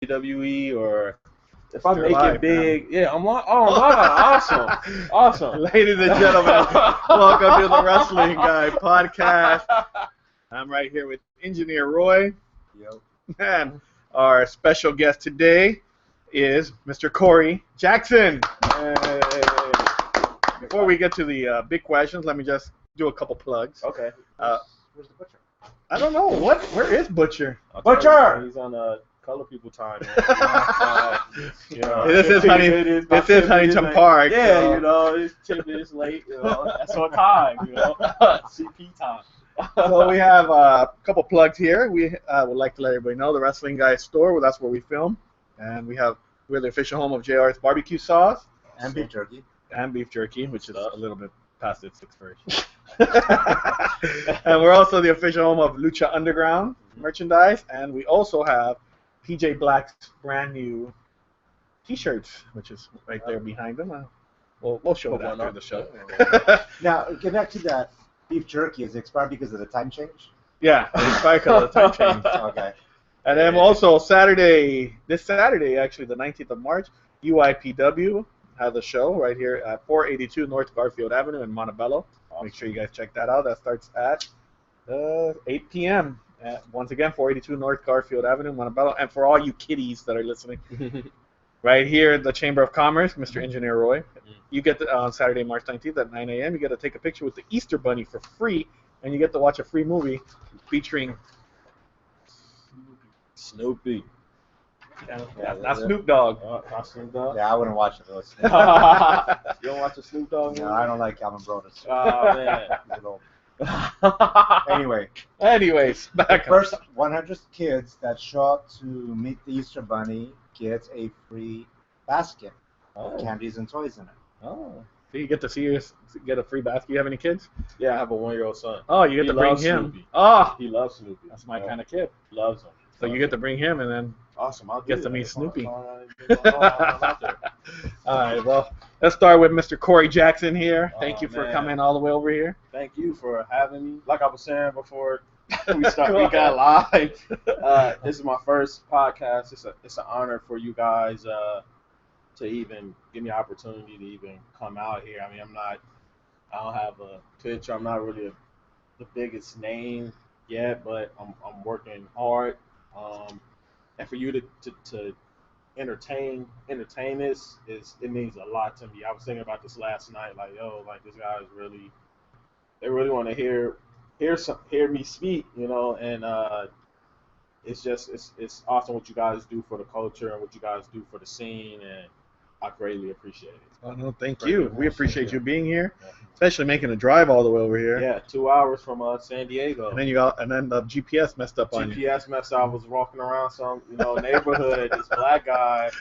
WWE or if I You're make live it big, yeah, I'm like, oh wow, awesome. Ladies and gentlemen, welcome to the Wrestling Guy podcast. I'm right here with Engineer Roy. Yo. And our special guest today is Mr. Corey Jackson. Hey. Before we get to the big questions, let me just do a couple plugs. Okay. Where's the butcher? I don't know. Where is Butcher? Butcher! He's on color people time. This is Huntington Park. Yeah, so. it's 10 minutes late. That's on time. CP time. So we have a couple plugs here. We would like to let everybody know the Wrestling Guy store. Well, that's where we film, and we're the official home of JR's barbecue sauce And beef jerky. and beef jerky, which is a little bit past its expiration. And we're also the official home of Lucha Underground merchandise, and we also have PJ Black's brand new T-shirts, which is right there behind them. We'll show it after the show. Now, get back to that beef jerky. Is it expired because of the time change? Yeah, it's probably because of the time change. Okay. And then also this Saturday, actually, the 19th of March, UIPW has a show right here at 482 North Garfield Avenue in Montebello. Make sure you guys check that out. That starts at 8 p.m. Once again, 482 North Garfield Avenue, Montebello. And for all you kiddies that are listening, right here at the Chamber of Commerce, Mr. Engineer Roy, you get on Saturday, March 19th at 9 a.m., you get to take a picture with the Easter Bunny for free, and you get to watch a free movie featuring Snoopy. not Snoop Dogg. Not Snoop Dogg? Yeah, I wouldn't watch it. You don't watch the Snoop Dogg? No, I don't like Calvin Brothers. Oh, man. He's a little- Anyway, Anyways, back up. first 100 kids that show up to meet the Easter Bunny gets a free basket with candies and toys in it. Oh. So you get to get a free basket. You have any kids? Yeah, I have a 1-year-old son. Oh, you get He to bring loves him. Snoopy. Oh, He loves Snoopy. that's my kind of kid. Loves him. So you get to bring him, and then Awesome. I'll do Gets to that. meet Snoopy. All all right. Well, let's start with Mr. Corey Jackson here. Oh, Thank you for man. coming all the way over here. Thank you for having me. Like I was saying before we got live. This is my first podcast. It's an honor for you guys to even give me an opportunity to even come out here. I mean, I don't have a picture. I'm not really the biggest name yet, but I'm working hard. And for you to entertain this it means a lot to me. I was thinking about this last night, like, yo, like this guy is they really want to hear me speak, and it's awesome what you guys do for the culture and what you guys do for the scene, and I greatly appreciate it. Oh, no, thank Great. you. We appreciate you being here, Yeah. especially making a drive all the way over here. Yeah, 2 hours from San Diego. And then the GPS messed up on you. GPS messed up. I was walking around some, neighborhood, this black guy,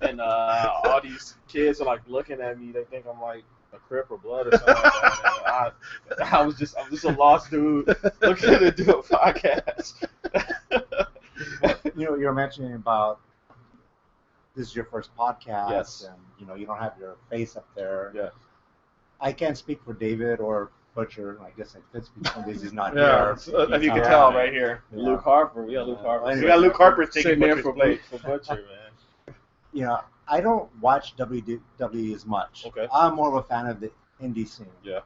and all these kids are like looking at me. They think I'm like a Crip or Blood or something like that. And I'm just a lost dude looking to do a podcast. You were mentioning about this is your first podcast, Yes. and you don't have your face up there. Yeah. I can't speak for David or Butcher. I guess I could speak because he's not Yeah, here. so, as you can Yeah. tell right here. Yeah. Luke Harper, we got Luke Harper. Anyway. We got Luke Harper taking sitting there Butcher's for place. Butcher, man. I don't watch WWE as much. Okay. I'm more of a fan of the indie scene. Yeah.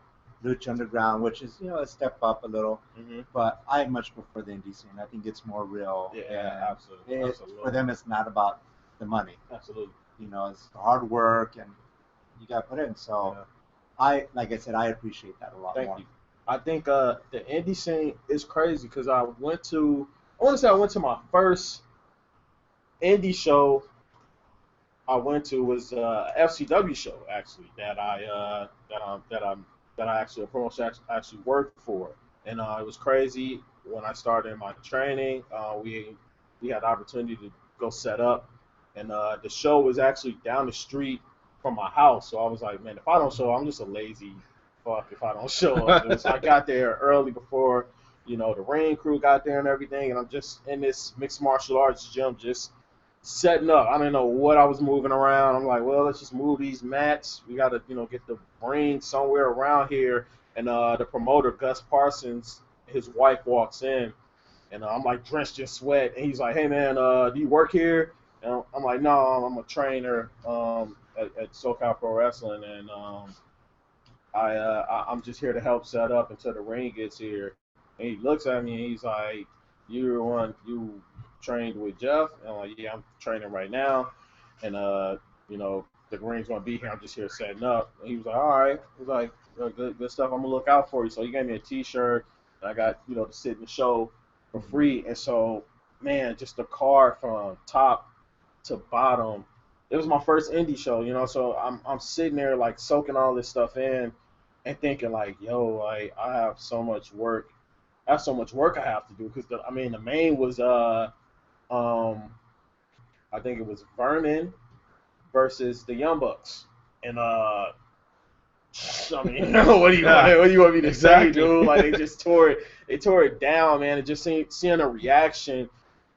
Lucha Underground, which is a step up a little, Mm-hmm. but I much prefer the indie scene. I think it's more real. Yeah, and absolutely. For them, it's not about the money. Absolutely. It's the hard work and you got to put in. So, Yeah. like I said, I appreciate that a lot Thank more. you. I think the indie scene is crazy because I want to say my first indie show I went to was a FCW show actually that I actually a promotion actually worked for, and it was crazy when I started my training. We had the opportunity to go set up, and the show was actually down the street from my house. So I was like, man, if I don't show up, I'm just a lazy fuck if I don't show up. So I got there early before, the ring crew got there and everything, and I'm just in this mixed martial arts gym just setting up. I didn't know what I was moving around. I'm like, well, let's just move these mats. We got to, get the ring somewhere around here. And the promoter, Gus Parsons, his wife walks in, and I'm like drenched in sweat. And he's like, hey, man, do you work here? And I'm like, no, I'm a trainer at SoCal Pro Wrestling, and I'm just here to help set up until the ring gets here. And he looks at me and he's like, you trained with Jeff? And I'm like, yeah, I'm training right now, and the ring's gonna be here. I'm just here setting up. And he was like, all right. He's like, good stuff. I'm gonna look out for you. So he gave me a T-shirt. And I got to sit in the show for free. And so, man, just the card from top to bottom. It was my first indie show, so I'm sitting there like soaking all this stuff in and thinking like, yo, I have so much work. I have so much work I have to do because the main was I think it was Vermin versus the Young Bucks. And what do you want me to say, dude? Like they tore it down, man. And just seeing a reaction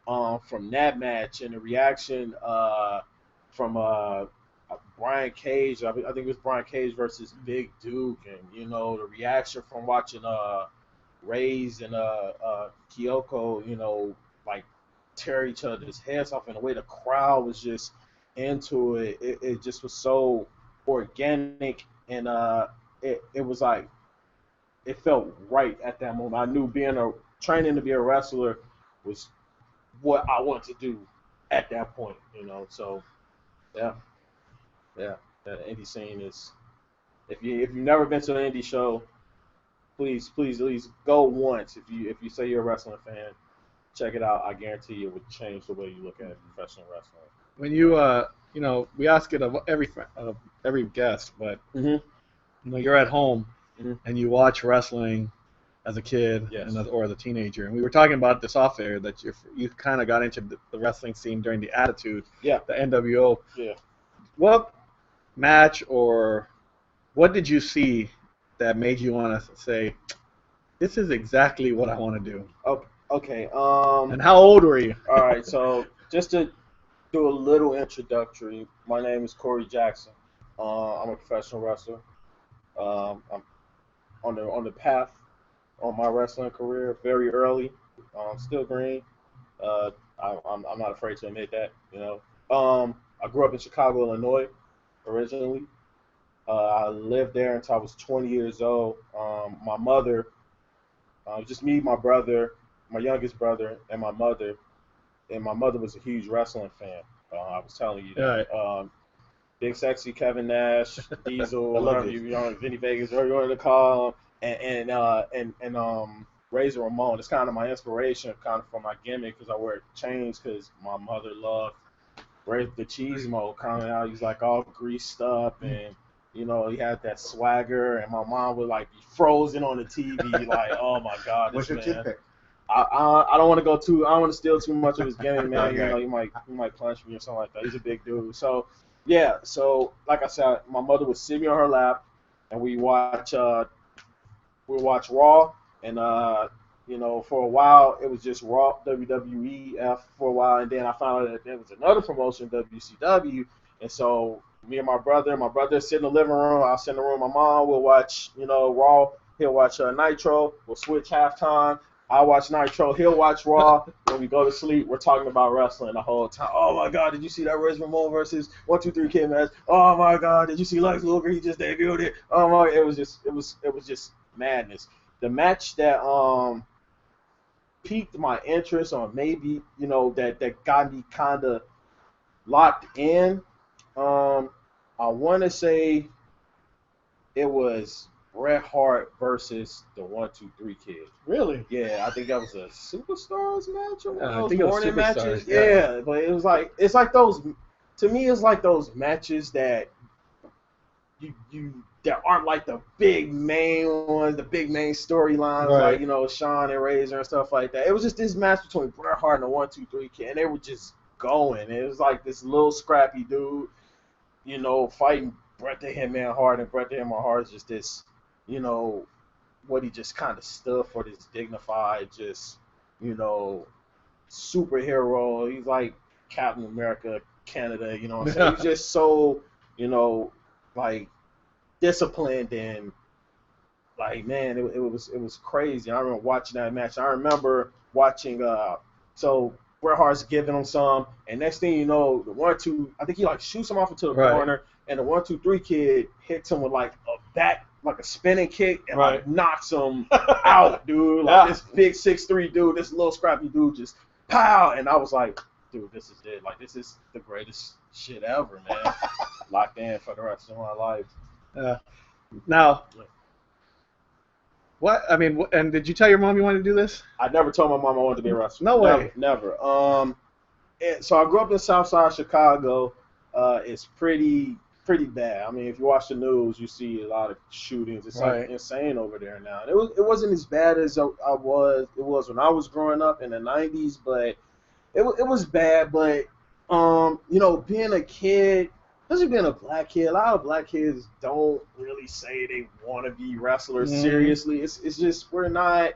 from that match and the reaction from Brian Cage. I think it was Brian Cage versus Big Duke, and the reaction from watching Raze and Kyoko, like tear each other's heads off, and the way the crowd was just into it. It just was so organic, and it was like it felt right at that moment. I knew training to be a wrestler was what I want to do at that point. So yeah, the indie scene is. If you've never been to an indie show, please at least go once. If you say you're a wrestling fan, check it out. I guarantee you it would change the way you look at professional wrestling. When we ask it of every guest, but you're at home and you watch wrestling as a kid or as a teenager, and we were talking about this off air that you kind of got into the wrestling scene during the Attitude, the NWO. Yeah. What match or what did you see that made you want to say, this is exactly what I want to do? Okay. And how old were you? All right. So just to do a little introductory, my name is Corey Jackson. I'm a professional wrestler. I'm on the path on my wrestling career very early. Still green. I'm not afraid to admit that. I grew up in Chicago, Illinois, originally. I lived there until I was 20 years old. My mother, just me, my brother, my youngest brother, and my mother. And my mother was a huge wrestling fan. I was telling you that. Right. Big Sexy, Kevin Nash, Diesel, Vinny Vegas, whatever you want to call him, and Razor Ramon. It's kind of my inspiration, kind of for my gimmick, because I wear chains, because my mother loved the Cheesemo coming out. He's like all greased up, and he had that swagger, and my mom would like be frozen on the TV, like, oh my God, What's your toothpick? I don't want to I don't want to steal too much of his gimmick, man. Okay. He might punch me or something like that. He's a big dude. So yeah. So like I said, my mother would sit me on her lap, and we watch Raw, and for a while it was just Raw, WWEF for a while, and then I found out that there was another promotion, WCW, and so me and my brother sit in the living room, I'll sit in the room, my mom will watch Raw, he'll watch Nitro, we'll switch halftime. I watch Nitro, he'll watch Raw. When we go to sleep, we're talking about wrestling the whole time. Oh my God, did you see that Razor Ramon versus 1-2-3 Kid match? Oh my God, did you see Lex Luger? He just debuted it. Oh my, it was just madness. The match that piqued my interest, or maybe that got me kind of locked in. I want to say it was Bret Hart versus the 1-2-3 Kid. Really? Yeah, I think that was a Superstars match or one of I those think it was morning Superstars, matches. yeah. Yeah, but it's like those. To me, it's like those matches that that aren't like the big main ones, the big main storylines, right. Like Shawn and Razor and stuff like that. It was just this match between Bret Hart and the 1-2-3 Kid, and they were just going. It was like this little scrappy dude, fighting Bret the Hitman Hart, and Bret the Hitman Hart is just this, what he just kind of stood for, this dignified, just, superhero. He's like Captain America, Canada, you know what I'm saying? He's just so, like disciplined, and like, man, it was crazy. I remember watching that match. I remember watching, so Bret Hart's giving him some, and next thing you know, the 1-2, I think he like shoots him off into the corner, and the 1-2-3 kid hits him with like a spinning kick, and like knocks him out, dude. Like this big 6'3" dude, this little scrappy dude just pow, and I was like, dude, this is it. Like this is the greatest shit ever, man. Locked in for the rest of my life. Now. What? I mean, and did you tell your mom you wanted to do this? I never told my mom I wanted to be a wrestler. No way. Never. So I grew up in South Side Chicago. It's pretty bad. I mean, if you watch the news, you see a lot of shootings. It's like insane over there now. And it wasn't as bad as it was when I was growing up in the 90s, but it was bad. But being a kid, especially being a black kid, a lot of black kids don't really say they want to be wrestlers seriously. It's just we're not,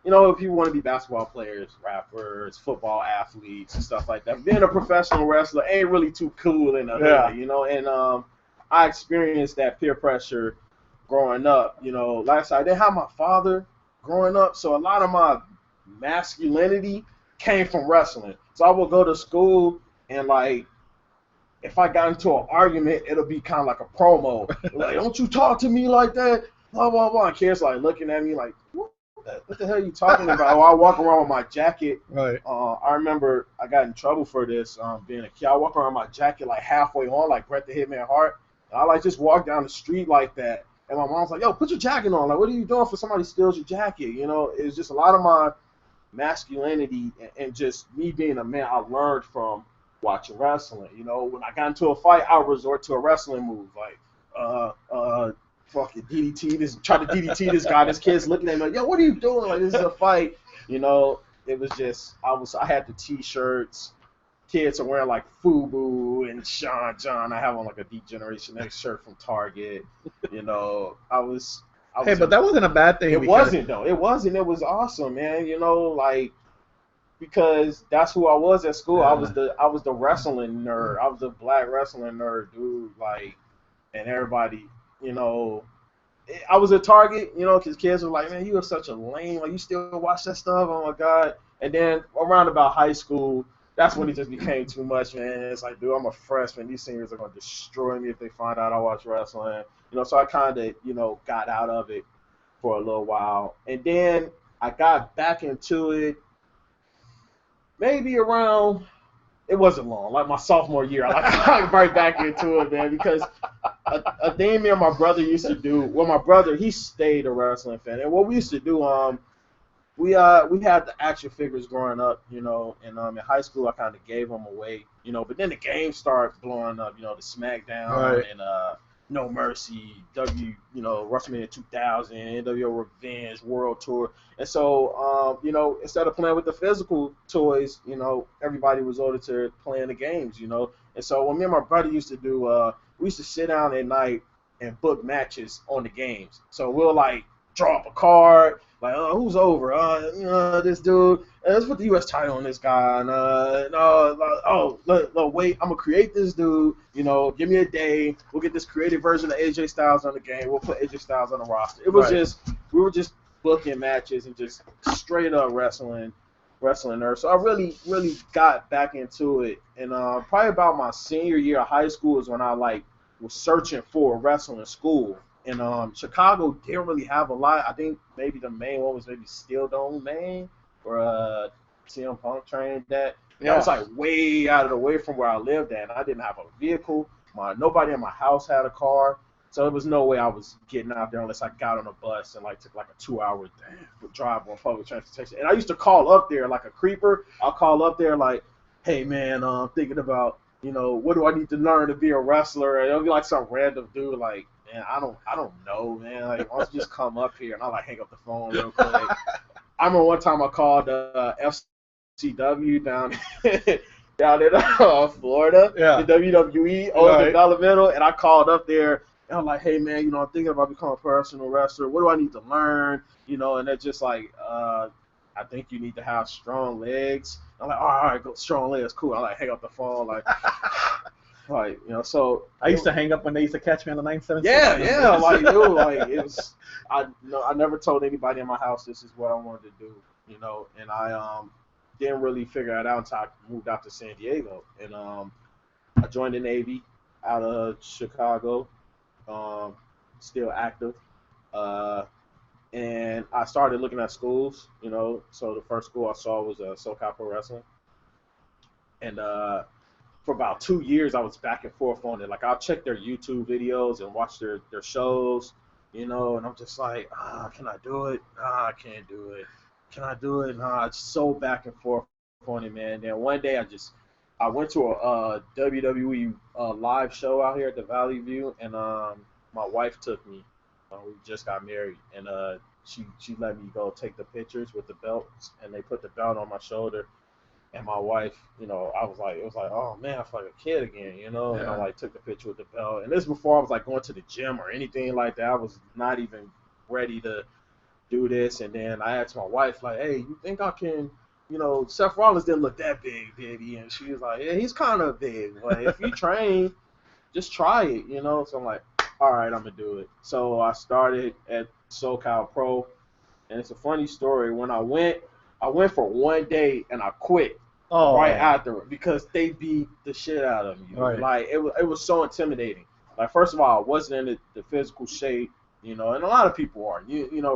people want to be basketball players, rappers, football athletes, and stuff like that. Being a professional wrestler ain't really too cool in the hood, and I experienced that peer pressure growing up. Like I said, I didn't have my father growing up, so a lot of my masculinity came from wrestling. So I would go to school and like, if I got into an argument, it'll be kind of like a promo. Like, don't you talk to me like that, blah, blah, blah. And kids like looking at me like, what the hell are you talking about? Well, I walk around with my jacket. Right. I remember I got in trouble for this being a kid. I walk around with my jacket like halfway on, like Bret the Hitman Hart. And I like just walk down the street like that. And my mom's like, yo, put your jacket on. Like, what are you doing for somebody steals your jacket? It's just a lot of my masculinity and just me being a man I learned from watching wrestling. When I got into a fight, I would resort to a wrestling move, like fucking DDT try to DDT this guy. This kid's looking at me like, yo, what are you doing? Like, this is a fight. It was just I had the t-shirts. Kids are wearing like FUBU and Sean John. I have on like a Deep Generation X shirt from Target. I was but that wasn't a bad thing. It wasn't though. It wasn't. It was awesome, man. Because that's who I was at school. I was the wrestling nerd. I was the black wrestling nerd, dude. Like, and everybody, I was a target, because kids were like, man, you are such a lame. Like, you still watch that stuff? Oh my god. And then around about high school, that's when it just became too much, man. It's like, dude, I'm a freshman. These seniors are gonna destroy me if they find out I watch wrestling. So I kind of, got out of it for a little while, and then I got back into it. Maybe around, it wasn't long, like my sophomore year. I got right back into it, man, because a thing me and my brother used to do. Well, my brother, he stayed a wrestling fan, and what we used to do, we had the action figures growing up, and in high school I kind of gave them away, but then the games started blowing up, the SmackDown and No Mercy, WrestleMania 2000, NWO Revenge, World Tour. And so, instead of playing with the physical toys, everybody was ordered to playing the games, And so what me and my brother used to do, we used to sit down at night and book matches on the games. So we'll, like, draw up a card, like, who's over? This dude. Let's put the U.S. title on this guy. Wait, I'm going to create this dude. Give me a day. We'll get this creative version of AJ Styles on the game. We'll put AJ Styles on the roster. It was we were just booking matches and just straight up wrestling nerds. So I really, really got back into it. And probably about my senior year of high school is when I, was searching for a wrestling school. And Chicago didn't really have a lot. I think maybe the main one was maybe Steel Dome, Maine, where CM Punk trained that. That was like way out of the way from where I lived at. And I didn't have a vehicle. Nobody in my house had a car. So there was no way I was getting out there unless I got on a bus and took a 2-hour drive on public transportation. And I used to call up there like a creeper. I'll call up there like, hey man, I'm thinking about, what do I need to learn to be a wrestler? And it'll be like some random dude like, man, I don't know, man. Like, why don't you just come up here? And I hang up the phone real quick. I remember one time I called FCW down in Florida, the WWE developmental, and I called up there. And I'm like, hey, man, I'm thinking about becoming a professional wrestler. What do I need to learn? And they're just like, I think you need to have strong legs. I'm like, all right, go strong legs, cool. I hang up the phone, so I used to hang up when they used to catch me on the 976. Yeah, it was. I never told anybody in my house this is what I wanted to do, and didn't really figure it out until I moved out to San Diego, and I joined the Navy out of Chicago, um, still active, uh, and I started looking at schools. So the first school I saw was SoCal Pro Wrestling, and for about 2 years I was back and forth on it. Like I'll check their YouTube videos and watch their shows, and I'm just like, can I do it? I can't do it. Can I do it? Nah, it's so back and forth on it, man. Then one day I went to a WWE live show out here at the Valley View, and my wife took me. We just got married, and she let me go take the pictures with the belts, and they put the belt on my shoulder. And my wife, I was like, it was like, oh man, I feel like a kid again, and I like took the picture with the belt. And this before I was like going to the gym or anything like that. I was not even ready to do this. And then I asked my wife, like, hey, you think I can, Seth Rollins didn't look that big, did he? And she was like, yeah, he's kind of big. Like, if you train, just try it, So I'm like, all right, I'm going to do it. So I started at SoCal Pro. And it's a funny story. When I went for one day and I quit right after it because they beat the shit out of me. Right. Like, it was so intimidating. Like, first of all, I wasn't in the physical shape, and a lot of people are.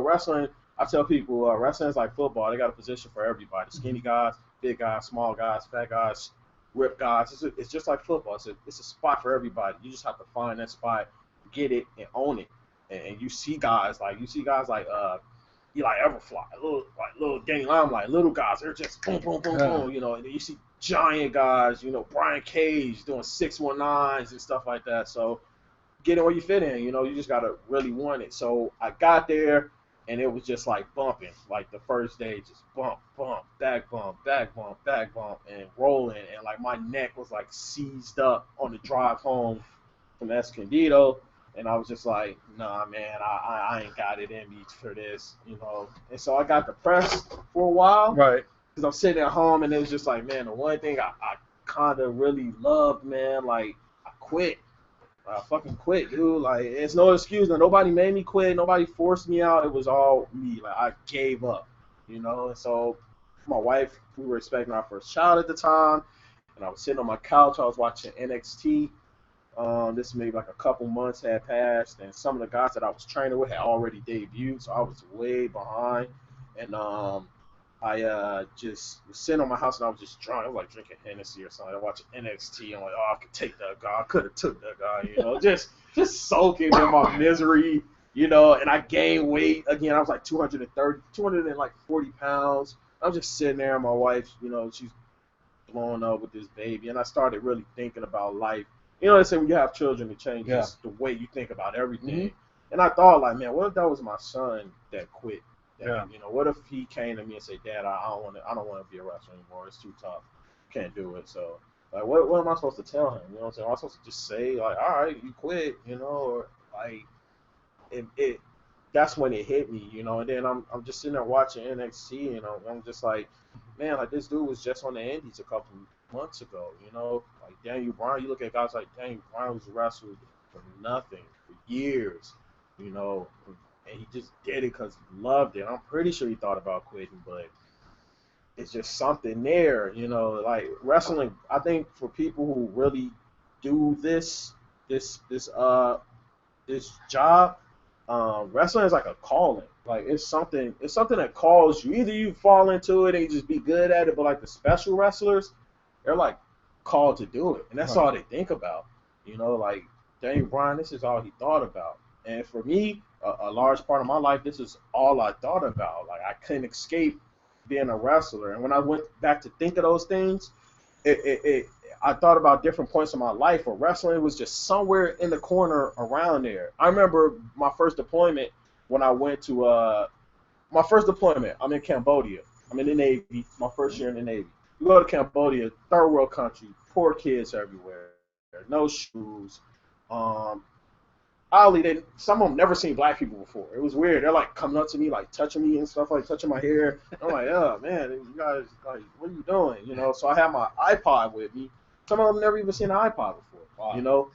Wrestling, I tell people, wrestling is like football. They got a position for everybody. Skinny guys, big guys, small guys, fat guys, ripped guys. It's just like football. It's a spot for everybody. You just have to find that spot, get it, and own it. And you see guys like Eli Everfly, little Danny Limelight, little guys. They're just boom, boom, boom, boom. And then you see giant guys. Brian Cage doing 619s and stuff like that. So get in where you fit in. You just gotta really want it. So I got there, and it was just like bumping. Like the first day, just bump, back bump, and rolling. And like my neck was like seized up on the drive home from Escondido. And I was just like, nah, man, I ain't got it in me for this, And so I got depressed for a while. Right. Because I'm sitting at home, and it was just like, man, the one thing I kind of really loved, man, like, I quit. I fucking quit, dude. Like, it's no excuse. Nobody made me quit. Nobody forced me out. It was all me. Like, I gave up, And so my wife, we were expecting our first child at the time. And I was sitting on my couch. I was watching NXT. This maybe like a couple months had passed, and some of the guys that I was training with had already debuted, so I was way behind. And I just was sitting on my house, and I was just drunk. I was like drinking Hennessy or something. I watching NXT. I'm like, oh, I could take that guy. I could have took that guy. just soaking in my misery. And I gained weight again. I was like 240 pounds. I was just sitting there, and my wife, she's blowing up with this baby, and I started really thinking about life. They say when you have children, it changes the way you think about everything. Mm-hmm. And I thought, like, man, what if that was my son that quit? What if he came to me and said, Dad, I don't want to be a wrestler anymore. It's too tough. Can't do it. So, like, what am I supposed to tell him? What I'm saying? Am I supposed to just say, like, all right, you quit, or like, it that's when it hit me, And then I'm just sitting there watching NXT, and I'm just like, man, like, this dude was just on the Indies a couple months ago, like Daniel Bryan. You look at guys like Daniel Bryan, who's wrestled for nothing for years, and he just did it because he loved it. I'm pretty sure he thought about quitting, but it's just something there, like wrestling. I think for people who really do this job, wrestling is like a calling. Like it's something that calls you. Either you fall into it and you just be good at it, but like the special wrestlers, they're like called to do it, and that's all they think about. Like Daniel Bryan, this is all he thought about. And for me, a large part of my life, this is all I thought about. Like I couldn't escape being a wrestler. And when I went back to think of those things, I thought about different points in my life where wrestling was just somewhere in the corner around there. I remember my first deployment when I went to I'm in Cambodia. I'm in the Navy, my first year in the Navy. You go to Cambodia, third world country, poor kids everywhere, no shoes. Some of them never seen black people before. It was weird. They're like coming up to me, like touching me and stuff, like touching my hair. I'm like, oh man, you guys, like, what are you doing? So I have my iPod with me. Some of them never even seen an iPod before. Wow.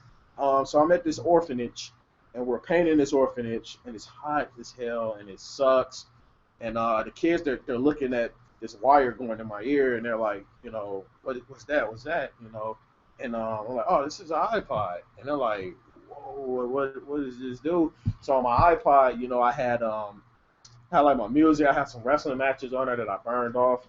So I'm at this orphanage, and we're painting this orphanage, and it's hot as hell, and it sucks. And the kids, they're looking at this wire going in my ear, and they're like, what's that? What's that? And I'm like, oh, this is an iPod, and they're like, whoa, what does this do? So on my iPod, I had like my music. I had some wrestling matches on there that I burned off,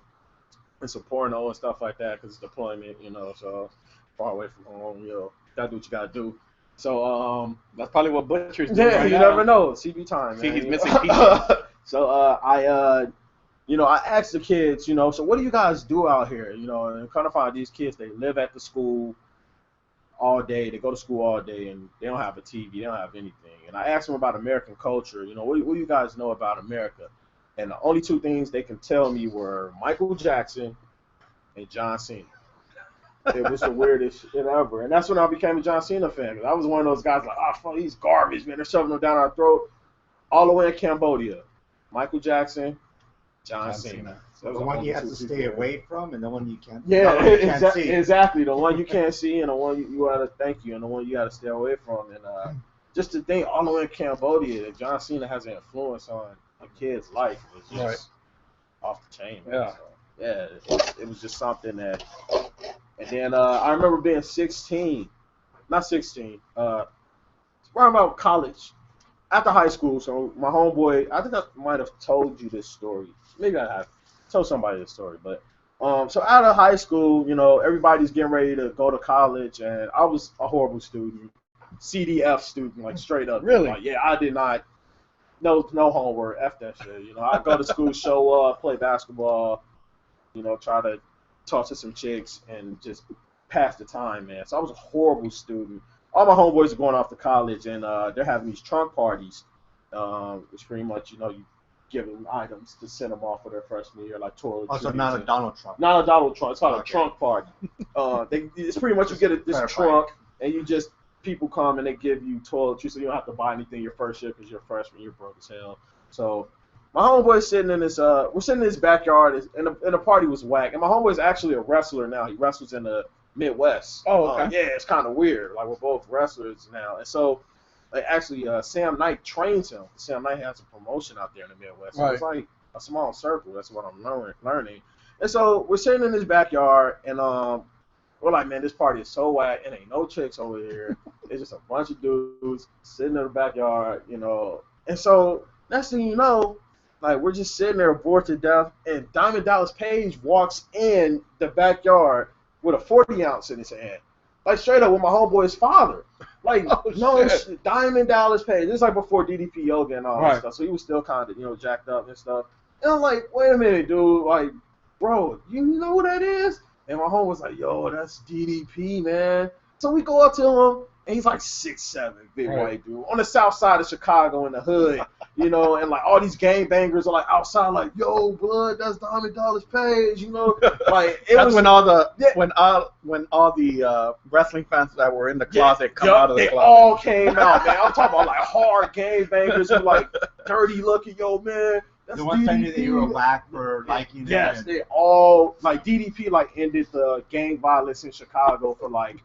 and some porno and stuff like that because it's deployment, so far away from home, gotta do what you gotta do. So that's probably what Butcher's doing. Yeah, right you now. never know. CB time, man. See, he's missing pieces. So I asked the kids, so what do you guys do out here? And kind of find these kids, they live at the school all day, they go to school all day, and they don't have a TV, they don't have anything. And I asked them about American culture, what do you guys know about America? And the only two things they can tell me were Michael Jackson and John Cena. It was the weirdest shit ever. And that's when I became a John Cena fan. Cause I was one of those guys like, fuck, he's garbage, man. They're shoving them down our throat. All the way in Cambodia. Michael Jackson, John Cena. So the one you have to stay away from and the one you can't, see. Exactly. The one you can't see and the one you got to thank you and the one you got to stay away from. And just to think all the way in Cambodia that John Cena has an influence on a kid's life was just off the chain. Man. Yeah. So, it was just something that. And then I remember being 16, not 16, around about college, after high school. So my homeboy, I think I might have told you this story. Maybe I have told somebody this story. But so out of high school, everybody's getting ready to go to college, and I was a horrible student, CDF student, like straight up. Really? Like, I did not. No homework. F that shit. I go to school, show up, play basketball. Try to talk to some chicks and just pass the time, man. So I was a horrible student. All my homeboys are going off to college, and they're having these trunk parties, which pretty much, you give them items to send them off for their freshman year, like toiletries. Also, not a Donald Trump. Not a Donald Trump. It's called a trunk party. It's pretty much you get this trunk, and you just people come and they give you toiletries, so you don't have to buy anything your first year because you're a freshman, you're broke as hell. So my homeboy's sitting in this, we're sitting in his backyard, and the party was whack. And my homeboy's actually a wrestler now. He wrestles in the Midwest. Oh, okay. It's kind of weird. Like, we're both wrestlers now. And so, actually, Sam Knight trains him. Sam Knight has a promotion out there in the Midwest. So it's like a small circle. That's what I'm learning. And so, we're sitting in his backyard, and we're like, man, this party is so whack. It ain't no chicks over here. It's just a bunch of dudes sitting in the backyard, And so, next thing you know, like, we're just sitting there bored to death, and Diamond Dallas Page walks in the backyard with a 40-ounce in his hand. Like, straight up with my homeboy's father. Like, Diamond Dallas Page. This is like before DDP Yoga and all that stuff, so he was still kind of, jacked up and stuff. And I'm like, wait a minute, dude. Like, bro, you know who that is? And my homie was like, yo, that's DDP, man. So we go up to him, and he's like 6'7", big white dude, on the south side of Chicago in the hood, and like all these gangbangers are like outside, like, yo, blood, that's Diamond Dallas Page, like it that's was when all the wrestling fans that were in the closet come out of the they closet. all came out, man. I'm talking about like hard gangbangers who like dirty looking, yo, man. That's the one time that you were DDP. whack for liking Yes, it. they all like DDP like ended the gang violence in Chicago for like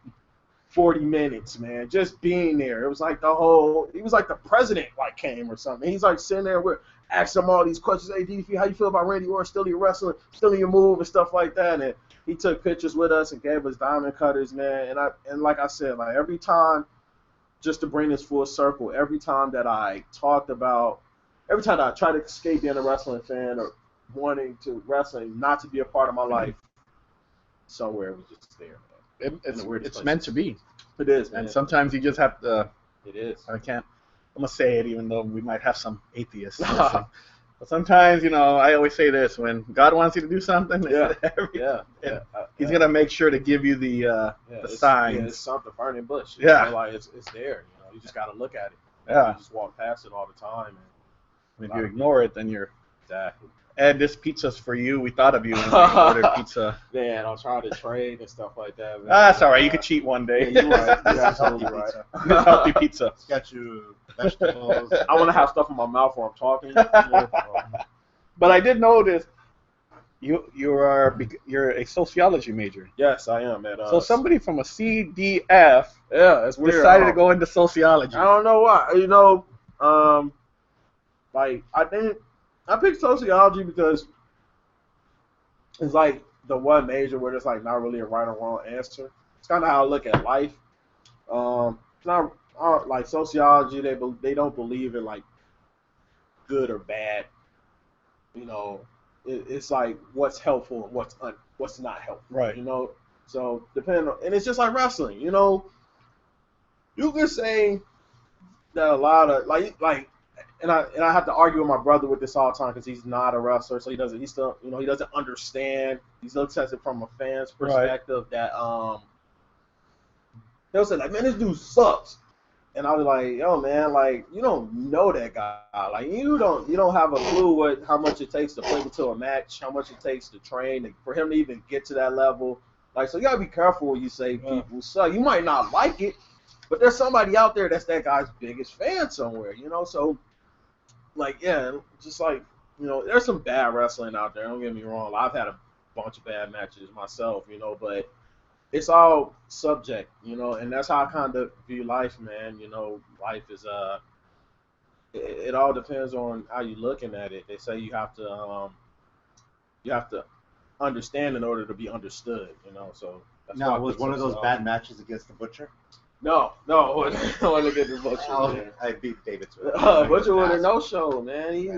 40 minutes, man. Just being there. It was like he was like the president like came or something. He's like sitting there, we're asking him all these questions. Hey, DDP, how you feel about Randy Orton still in your wrestling, still in your move and stuff like that? And he took pictures with us and gave us diamond cutters, man. And like I said, like every time, just to bring this full circle, every time that I tried to escape being a wrestling fan or wanting to wrestling not to be a part of my life, somewhere it was just there, man. It's meant to be. It is, man. And sometimes you just have to. It is. I'm gonna say it, even though we might have some atheists. But sometimes, I always say this: when God wants you to do something, He's gonna make sure to give you the signs. Yeah, it's something burning bush. Like it's there. You just gotta look at it. Yeah. You just walk past it all the time. And if you ignore it, then you're. Exactly. Ed, this pizza's for you. We thought of you when we ordered pizza. Man, I'm trying to trade and stuff like that. Man. That's all right. You could cheat one day. Yeah, you're right. You're absolutely right. It's healthy pizza. It's got you vegetables. I want to have stuff in my mouth while I'm talking. But I did notice you're a sociology major. Yes, I am, man. So somebody from a CDF that's weird. decided to go into sociology. I don't know why. I picked sociology because it's like the one major where there's like not really a right or wrong answer. It's kind of how I look at life. It's not like sociology. They don't believe in like good or bad. You know, it's like what's helpful and what's not helpful. Right. You know, so depending on, and it's just like wrestling. You know, you can say that a lot of and I have to argue with my brother with this all the time because he's not a wrestler, so he doesn't understand. He looks at it from a fan's perspective that they'll say like, man, this dude sucks. And I was like, yo, man, like you don't know that guy. Like you don't have a clue how much it takes to play into a match, how much it takes to train for him to even get to that level. Like, so you gotta be careful when you say people suck. You might not like it, but there's somebody out there that's that guy's biggest fan somewhere, you know? So like, yeah, just like, you know, there's some bad wrestling out there, don't get me wrong. I've had a bunch of bad matches myself, you know, but it's all subject, you know, and that's how I kind of view life, man. You know, life is it all depends on how you're looking at it. They say you have to understand in order to be understood, you know. So that's now, was one of those bad matches against the Butcher? No, I want to get the Butcher. I beat David Swift. Butcher with a no-show, man. He's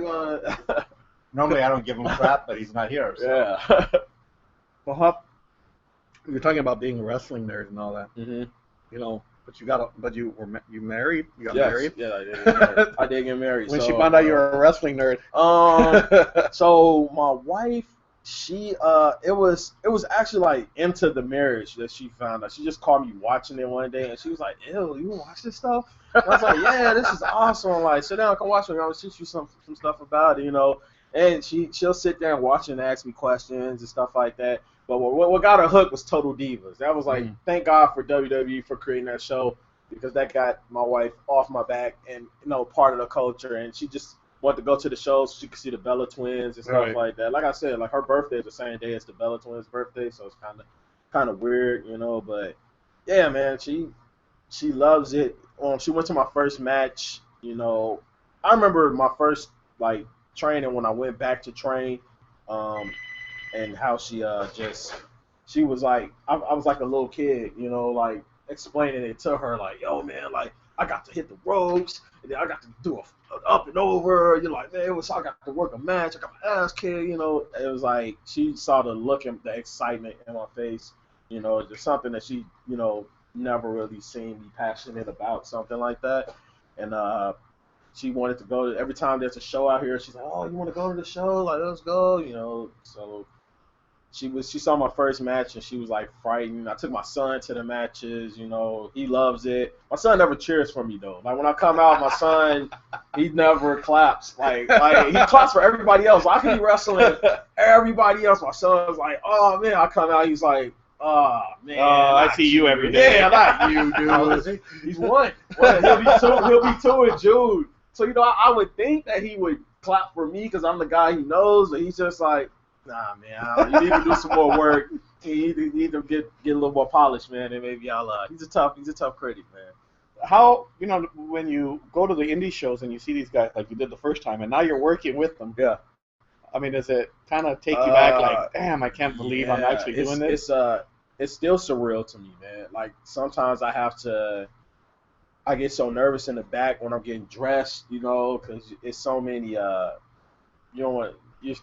Normally, I don't give him crap, but he's not here. So. Yeah. Well, you're talking about being a wrestling nerd and all that. Mm-hmm. You know, but you married? You got yes. married? Yeah, I did get married. I did get married. When she found out you were a wrestling nerd. So my wife, she it was actually like into the marriage that she found out. She just called me watching it one day and she was like, ew, you watch this stuff? And I was like, yeah, this is awesome. Like, sit down, come watch it. I'll teach you some stuff about it, you know. And she'll sit there and watch and ask me questions and stuff like that. But what got her hooked was Total Divas. That was like, thank God for WWE for creating that show because that got my wife off my back and, you know, part of the culture. And she just wanted to go to the shows so she could see the Bella Twins and stuff like that. Like I said, like her birthday is the same day as the Bella Twins' birthday, so it's kind of weird, you know. But yeah, man, she loves it. She went to my first match, you know. I remember my first like training when I went back to train. And how she was like, I was like a little kid, you know, like explaining it to her, like, yo, man, like I got to hit the ropes, and then I got to do a up and over. You're like, man, I got to work a match, I got my ass kicked, you know. It was like she saw the look and the excitement in my face, you know, just something that she, you know, never really seen me passionate about, something like that, and she wanted to go every time there's a show out here. She's like, oh, you want to go to the show? Like, let's go, you know. So she saw my first match and she was like frightened. I took my son to the matches, you know. He loves it. My son never cheers for me though. Like when I come out, my son, he never claps. Like he claps for everybody else. I could be wrestling everybody else. My son's like, oh man, I come out, he's like, oh man, I see you every day. Yeah, not you, dude. How old is he? He's one. He'll be two in June. So you know, I would think that he would clap for me because I'm the guy he knows, but he's just like, nah, man, you need to do some more work. You need to get a little more polished, man, and maybe I'll. He's a tough critic, man. How, you know, when you go to the indie shows and you see these guys like you did the first time, and now you're working with them? Yeah. I mean, does it kind of take you back, like, damn, I can't believe I'm actually doing this? It's still surreal to me, man. Like sometimes I get so nervous in the back when I'm getting dressed, you know, because it's so many.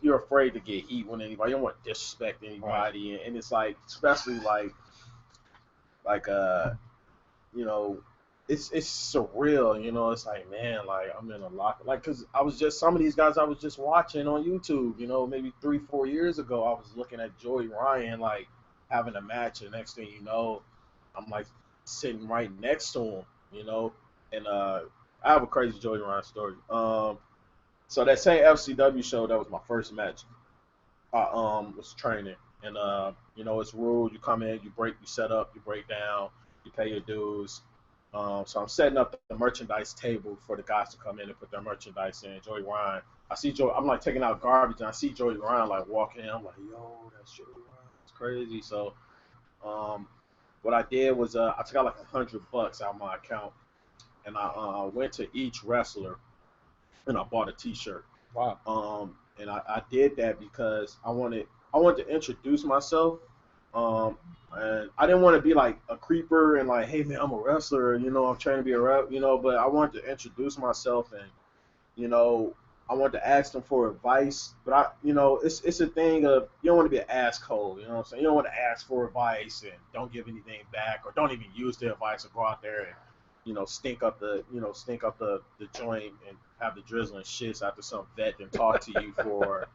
You're afraid to get heat with anybody. You don't want to disrespect anybody, right. And it's like, especially like you know, it's surreal. You know, it's like, man, like I'm in a lock, like, because some of these guys I was just watching on YouTube. You know, maybe 3-4 years ago, I was looking at Joey Ryan like having a match, and next thing you know, I'm like sitting right next to him. You know, and I have a crazy Joey Ryan story. So that same FCW show, that was my first match. I was training, and you know, it's rule. You come in, you set up, you break down, you pay your dues. So I'm setting up the merchandise table for the guys to come in and put their merchandise in. Joey Ryan, I'm like taking out garbage, and I see Joey Ryan like walking in. I'm like, yo, that's Joey Ryan. It's crazy. So, what I did was I took out like $100 out of my account, and I went to each wrestler, and I bought a T-shirt. Wow. And I did that because I I wanted to introduce myself. And I didn't want to be like a creeper and like, hey man, I'm a wrestler, you know, I'm trying to be a rep, you know, but I wanted to introduce myself and, you know, I wanted to ask them for advice. But it's a thing of you don't want to be an asshole, you know what I'm saying? You don't want to ask for advice and don't give anything back or don't even use the advice or go out there and, you know, stink up the joint and have the drizzling shits after some vet and talk to you for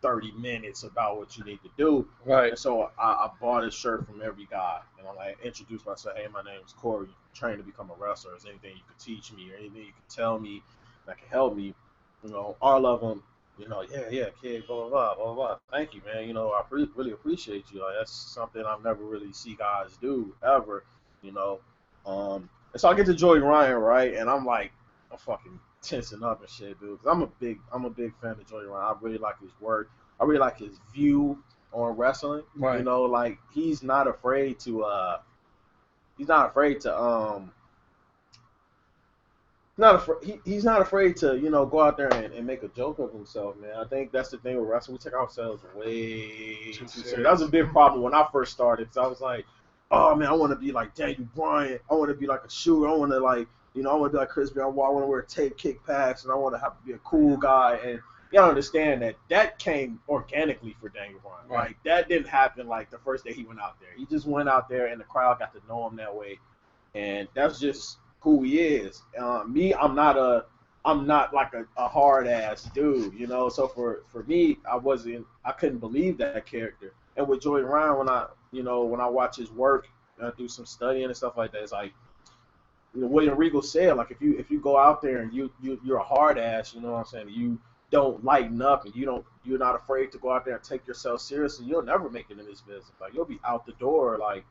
30 minutes about what you need to do. Right. And so I bought a shirt from every guy, and I like introduced myself. Hey, my name's Corey. I'm trying to become a wrestler. Is there anything you could teach me or anything you could tell me that can help me? You know, all of them. You know, yeah, kid, blah blah blah blah blah. Thank you, man. You know, I really appreciate you. Like that's something I've never really see guys do ever. You know, and so I get to Joey Ryan, right, and I'm like, I'm fucking tensing up and shit, dude. Cause I'm a big fan of Joey Ryan. I really like his work. I really like his view on wrestling. Right. You know, like he's not afraid to he's not afraid to go out there and make a joke of himself, man. I think that's the thing with wrestling. We take ourselves way too serious. That was a big problem when I first started. So I was like, oh man, I want to be like Daniel Bryan. I want to be like a shooter. I want to I want to be like Chris Benoit. I want to wear a tape kick pass, and I want to have to be a cool guy. And you gotta understand that came organically for Daniel Bryan. Right. Like that didn't happen like the first day he went out there. He just went out there, and the crowd got to know him that way, and that's just who he is. Me, I'm not like a hard ass dude, you know. So for me, I couldn't believe that character. And with Joey Ryan, when I watch his work, and I do some studying and stuff like that, it's like, you know, William Regal said, like if you go out there and you're a hard ass, you know what I'm saying, you don't lighten up and you're not afraid to go out there and take yourself seriously, you'll never make it in this business. Like you'll be out the door like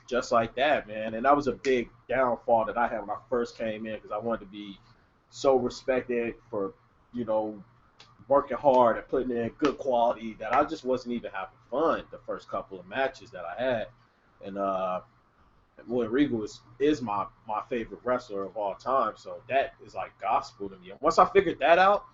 just like that, man. And that was a big downfall that I had when I first came in because I wanted to be so respected for, you know, working hard and putting in good quality that I just wasn't even having fun the first couple of matches that I had. And William Regal is my favorite wrestler of all time, so that is like gospel to me. And once I figured that out,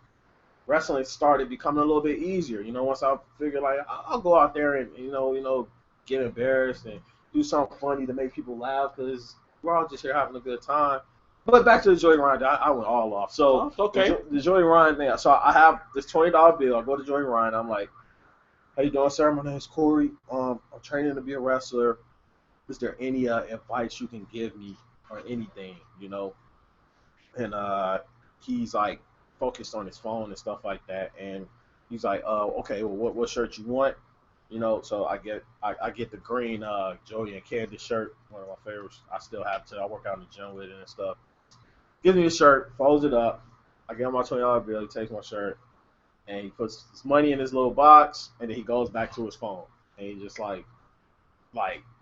wrestling started becoming a little bit easier. You know, once I figured like I'll go out there and you know get embarrassed and do something funny to make people laugh because we're all just here having a good time. But back to the Joey Ryan, I went all off. So okay. The Joey Ryan thing. So I have this $20 bill. I go to Joey Ryan. I'm like, how you doing, sir? My name is Corey. I'm training to be a wrestler. Is there any advice you can give me or anything, you know? And he's like focused on his phone and stuff like that. And he's like, okay, well, what shirt you want? You know, so I get the green Joey and Candy shirt, one of my favorites. I still have to. I work out in the gym with it and stuff. Gives me the shirt, folds it up. I give him my $20 bill. He takes my shirt, and he puts his money in his little box, and then he goes back to his phone. And he just like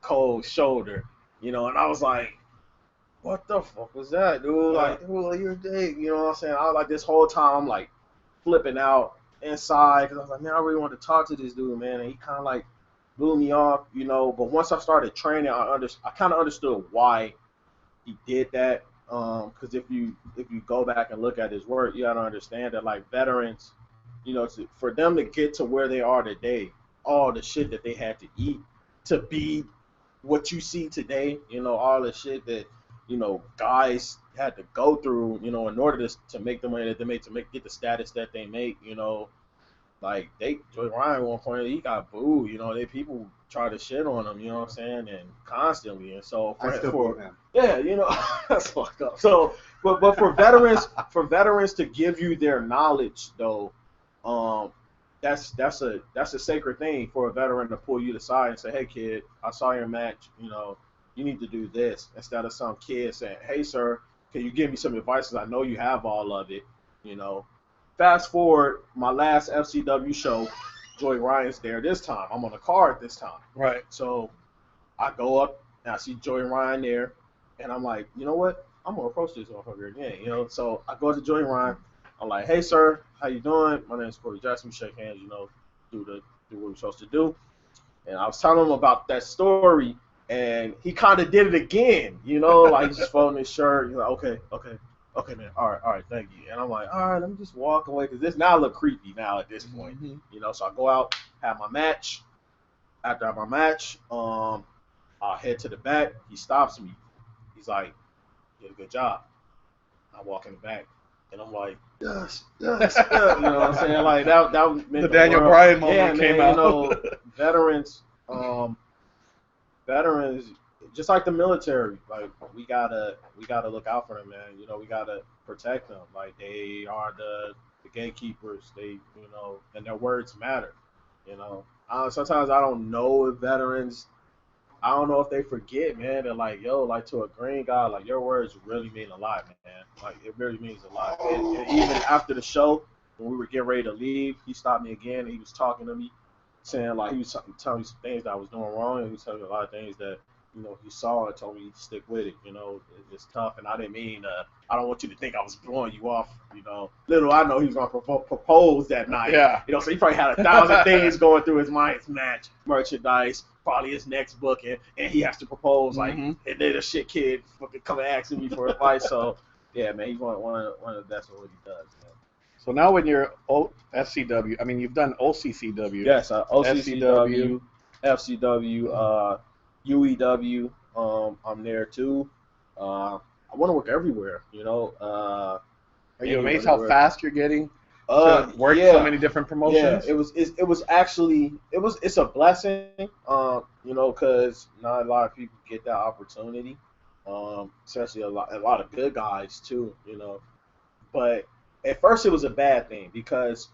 cold shoulder, you know. And I was like, what the fuck was that, dude? Like, dude, you're a dick. You know what I'm saying? I was like, this whole time, I'm like flipping out inside because I was like, man, I really want to talk to this dude, man. And he kind of like blew me off, you know. But once I started training, I kind of understood why he did that. Because if you go back and look at his work, you gotta understand that like veterans, you know, for them to get to where they are today, all the shit that they had to eat to be what you see today, you know, all the shit that, you know, guys had to go through, you know, in order to make the money that they make, get the status that they make, you know. Like Joey Ryan at one point, he got booed, you know, people try to shit on him, you know what I'm saying, and constantly. And so yeah, you know, that's fucked up. So but for veterans to give you their knowledge though, that's a sacred thing for a veteran to pull you to the side and say, hey kid, I saw your match, you know, you need to do this, instead of some kid saying, hey sir, can you give me some advice, because I know you have all of it, you know. Fast forward, my last FCW show, Joey Ryan's there this time. I'm on the card this time. Right. So I go up and I see Joey Ryan there, and I'm like, you know what? I'm gonna approach this motherfucker again, you know. So I go to Joey Ryan. I'm like, hey sir, how you doing? My name is Corey Jackson. We shake hands, you know, do what we're supposed to do. And I was telling him about that story, and he kind of did it again, you know, like just folding his shirt. He's like, okay, okay, man, all right, thank you. And I'm like, all right, let me just walk away because this now look creepy now at this point, you know. So I go out, have my match. After I have my match, I head to the back. He stops me. He's like, "You did a good job." I walk in the back, and I'm like, yes. You know what I'm saying? Like that meant The Daniel world. Bryan moment Yeah, came man, out. you know, veterans, veterans, just like the military, like we gotta look out for them, man. You know, we gotta protect them. Like they are the gatekeepers. They, you know, and their words matter. You know, sometimes I don't know if veterans. I don't know if they forget, man. They're like, yo, like to a green guy, like your words really mean a lot, man. Like it really means a lot. And even after the show, when we were getting ready to leave, he stopped me again. And he was talking to me, saying like he was telling me some things that I was doing wrong, and he was telling me a lot of things that he saw and told me to stick with it. You know, it's tough, and I didn't mean I don't want you to think I was blowing you off. You know, little I know he was gonna propose that night. Yeah. You know, so he probably had 1,000 things going through his mind. His match, merchandise, probably his next book, and he has to propose like, and then a shit kid fucking coming asking me for advice. So yeah, man, he's one of the best at what he does, man. So now when you're SCW, I mean, you've done OCCW. Yes, OCCW, FCW, UEW. I'm there too. I want to work everywhere, you know. Are you amazed how fast you're getting to work yeah, so many different promotions? Yeah, it's a blessing, you know, because not a lot of people get that opportunity, especially a lot of good guys too, you know. But at first it was a bad thing because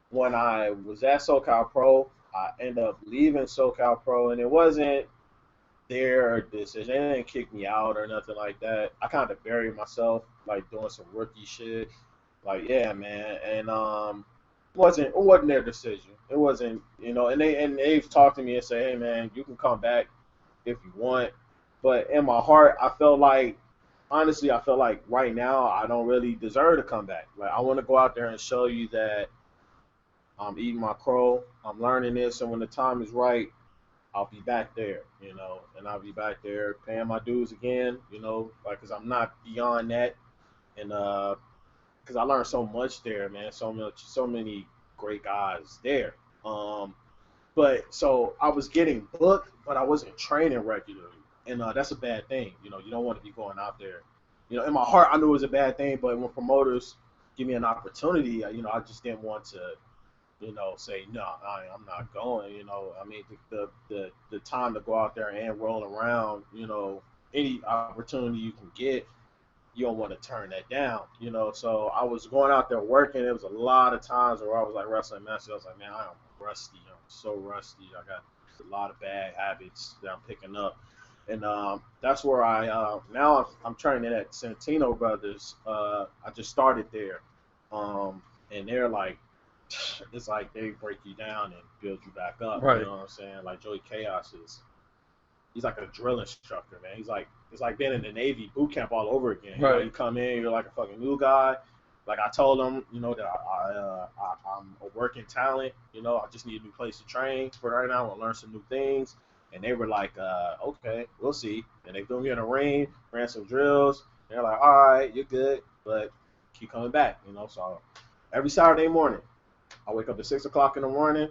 when I was at SoCal Pro, I ended up leaving SoCal Pro, and it wasn't their decision. They didn't kick me out or nothing like that. I kind of buried myself, like doing some rookie shit. Like, yeah, man, and it wasn't their decision. It wasn't, you know, and they've talked to me and say, hey, man, you can come back if you want. But in my heart, honestly, I feel like right now I don't really deserve to come back. Like, I want to go out there and show you that I'm eating my crow, I'm learning this, and when the time is right, I'll be back there, you know, and I'll be back there paying my dues again, you know, like, because I'm not beyond that, and because I learned so much there, man, so many great guys there. But so I was getting booked, but I wasn't training regularly, and that's a bad thing. You know, you don't want to be going out there. You know, in my heart, I knew it was a bad thing, but when promoters give me an opportunity, you know, I just didn't want to, you know, say no, I'm not going. You know, I mean, the time to go out there and roll around, you know, any opportunity you can get, you don't want to turn that down, you know. So I was going out there working. There was a lot of times where I was like wrestling matches. I was like, man, I am rusty. I'm so rusty. I got a lot of bad habits that I'm picking up, and that's where now I'm training at Santino Brothers. I just started there, and they're like, it's like they break you down and build you back up. Right. You know what I'm saying? Like Joey Chaos he's like a drill instructor, man. It's like being in the Navy boot camp all over again. Right. You know, you come in, you're like a fucking new guy. Like I told them, you know, that I'm a working talent. You know, I just need a new place to train for right now. I want to learn some new things. And they were like, okay, we'll see. And they threw me in a ring, ran some drills. They're like, all right, you're good, but keep coming back. You know, so every Saturday morning, I wake up at 6 o'clock in the morning,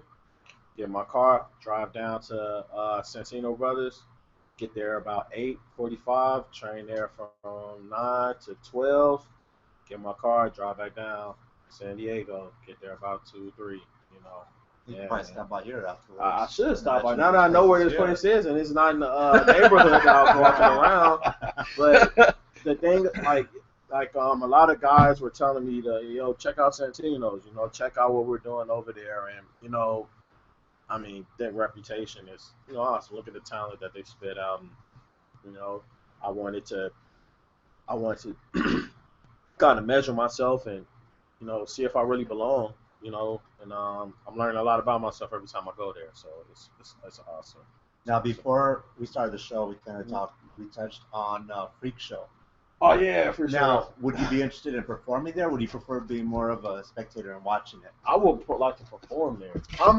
get in my car, drive down to Santino Brothers. Get there about 8:45, train there from 9 to 12, get my car, drive back down San Diego, get there about 2, 3, you know. You can probably stop by here afterwards. I should stop by. Now that I know where this place is, and it's not in the neighborhood that I was walking around. But the thing, like a lot of guys were telling me to, check out Santino's, check out what we're doing over there, and, I mean, their reputation is, awesome. Look at the talent that they spit out, and, I wanted to kind of measure myself and, see if I really belong, and I'm learning a lot about myself every time I go there, so it's awesome. Now, before we started the show, we kind of we touched on Freak Show. Oh, yeah, for sure. Now, would you be interested in performing there? Would you prefer being more of a spectator and watching it? I would like to perform there. I'm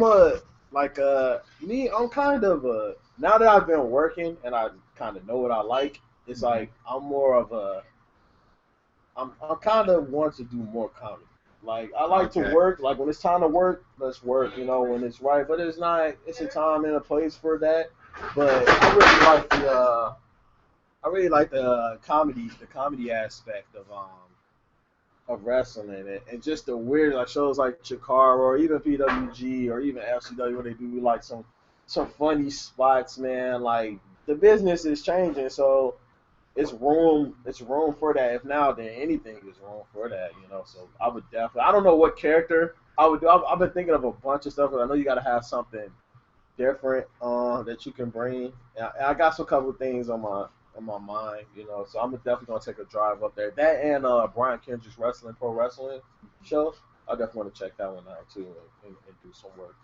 kind of now that I've been working and I kind of know what I like, it's like I'm more of I'm kind of want to do more comedy. Like I like to Okay. work. Like when it's time to work, let's work. You know, when it's right. But it's not. It's a time and a place for that. But I really like the comedy aspect of wrestling and just the weird like shows like Chikara or even PWG or even FCW where they do like some funny spots, man. Like the business is changing, so it's room for that. If now then anything is room for that, you know. So I would definitely. I don't know what character I would do. I've been thinking of a bunch of stuff, but I know you got to have something different that you can bring. And I got some couple of things on my mind, you know. So I'm definitely gonna take a drive up there. That and Brian Kendrick's pro wrestling show. I definitely want to check that one out too and do some work.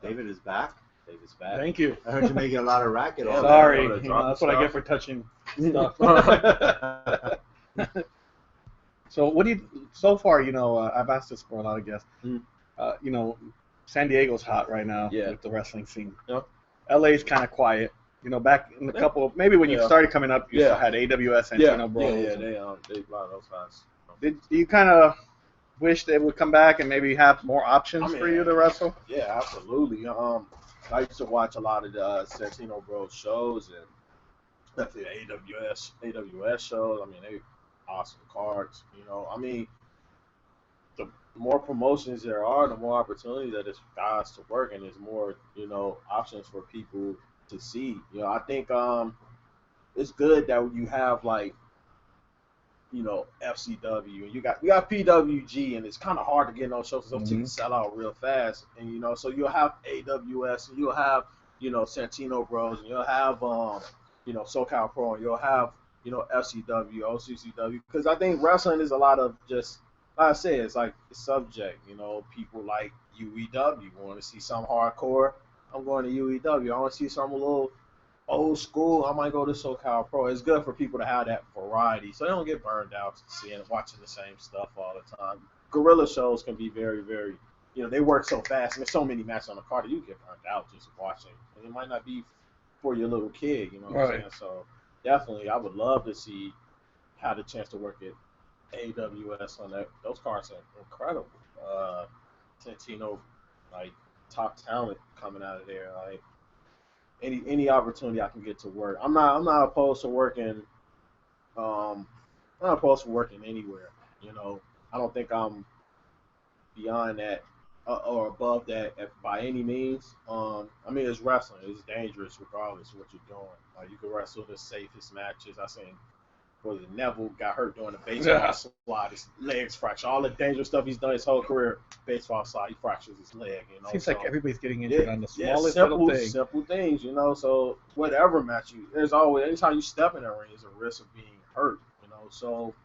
David is back. David's back. Thank you. I heard you making a lot of racket. Yeah, on Sorry, man, that's what I get for touching stuff. that. So what do you? So far, you know, I've asked this for a lot of guests. Mm. You know, San Diego's hot right now Yeah. with the wrestling scene. Yeah. LA's kind of quiet. You know, back in the couple, maybe when you Yeah. started coming up, you Yeah. still had AWS and Yeah, Chino Bros. they a lot of those guys. Did you kind of wish they would come back and maybe have more options I mean, for you to wrestle? Yeah, absolutely. I used to watch a lot of the Santino Bros shows and definitely the AWS shows. I mean, they awesome cards. You know, I mean, the more promotions there are, the more opportunity that there's guys to work, and there's more, you know, options for people to see. You know, I think it's good that you have like, you know, FCW, and you got PWG, and it's kind of hard to get in those shows because those tickets sell out real fast. And you know, so you'll have AWS, and you'll have, you know, Santino Bros, and you'll have you know, SoCal Pro, and you'll have, you know, FCW, OCCW, because I think wrestling is a lot of just, like I said, it's like the subject. You know, people like UEW want to see some hardcore. I'm going to UEW. I want to see some a little old school. I might go to SoCal Pro. It's good for people to have that variety, so they don't get burned out seeing watching the same stuff all the time. Guerrilla shows can be very, very, you know, they work so fast, and there's so many matches on the card that you get burned out just watching, and it might not be for your little kid, you know what I'm saying? So definitely, I would love to see have the chance to work at AWS on that. Those cards are incredible. Santino, like top talent coming out of there, like. Any opportunity I can get to work. I'm not opposed to working. I'm not opposed to working anywhere. You know, I don't think I'm beyond that or above that by any means. I mean, it's wrestling. It's dangerous regardless of what you're doing. You can wrestle the safest matches. I seen was it Neville got hurt doing the baseball slide, his legs fractured. All the dangerous stuff he's done his whole career, baseball slide, he fractures his leg. You know, Seems so, like everybody's getting injured on the yeah, smallest simple, little thing. simple things. You know, so whatever match you, there's always anytime you step in that ring, there's a risk of being hurt. You know, so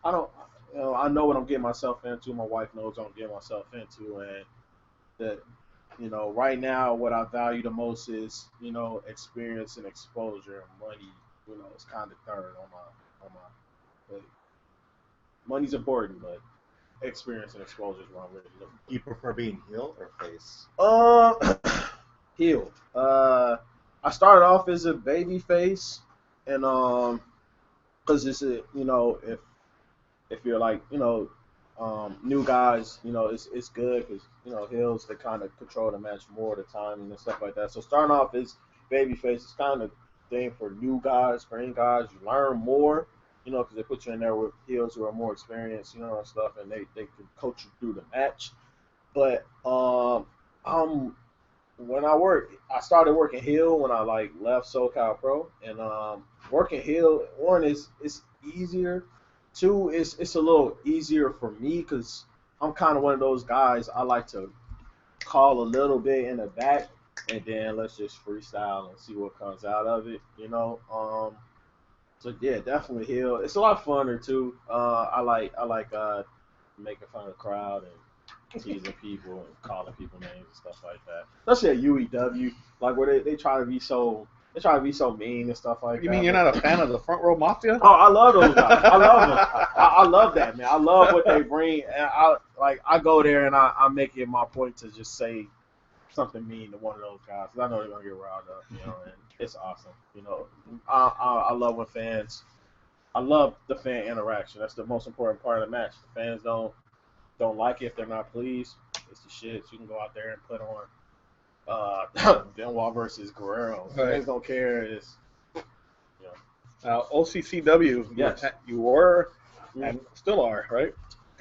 I don't. You know, I know what I'm getting myself into. My wife knows what I'm getting myself into, and that. You know, right now, what I value the most is, you know, experience and exposure. And money, you know, is kind of third on my. But money's important, but experience and exposure is what I'm really looking Do you prefer being heel or face? for. Heel. I started off as a baby face, and because it's a, you know, if you're like, you know, new guys, you know, it's good because, you know, heels, they kind of control the match more of the time and stuff like that. So starting off as baby face is kind of thing for new guys, for any guys. You learn more, you know, because they put you in there with heels who are more experienced, you know, and stuff, and they can coach you through the match. But when I started working heel when I like left SoCal Pro, and working heel, one is it's easier. Two, it's a little easier for me because I'm kind of one of those guys. I like to call a little bit in the back, and then let's just freestyle and see what comes out of it. You know. So yeah, definitely heel. It's a lot funner too. I like making fun of the crowd and teasing people and calling people names and stuff like that. Especially at UEW, like where they try to be so mean and stuff like that. You mean you're not a fan of the Front Row Mafia? Oh, I love those guys. I love them. I love that, man. I love what they bring. And I go there and I make it my point to just say something mean to one of those guys because I know they're gonna get riled up, you know, and it's awesome. You know, I love when fans I love the fan interaction. That's the most important part of the match. The fans don't like it if they're not pleased. It's the shit. You can go out there and put on Benoit versus Guerrero. Right. Fans don't care. It's OCCW, Yes. you were and still are, right?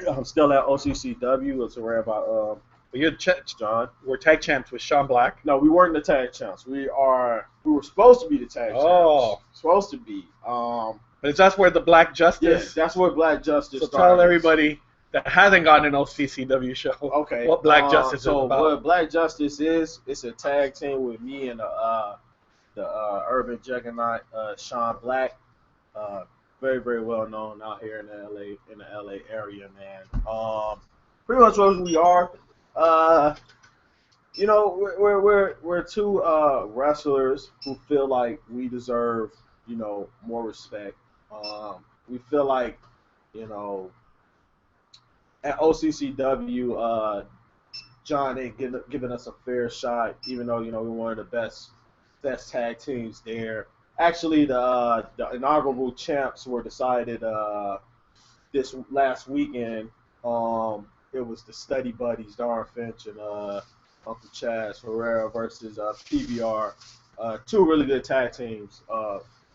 I'm still at OCCW. It's around about But you're John. we're tag champs with Sean Black. No, we weren't the tag champs. We were supposed to be the tag Oh. champs. Supposed to be. But that's where the Black Justice. Yes, that's where Black Justice So started. tell everybody that hasn't gotten an OCCW show. Okay. What Black Justice is so about. what Black Justice is? It's a tag team with me and the urban juggernaut Sean Black. Very very well known out here in the LA area, man. Pretty much what we are. You know, we're two wrestlers who feel like we deserve, you know, more respect. We feel like, you know, at OCCW, John ain't giving us a fair shot, even though, you know, we're one of the best tag teams there. Actually, the inaugural champs were decided this last weekend. It was the Study Buddies, Darren Finch and Uncle Chaz Herrera versus PBR. Two really good tag teams.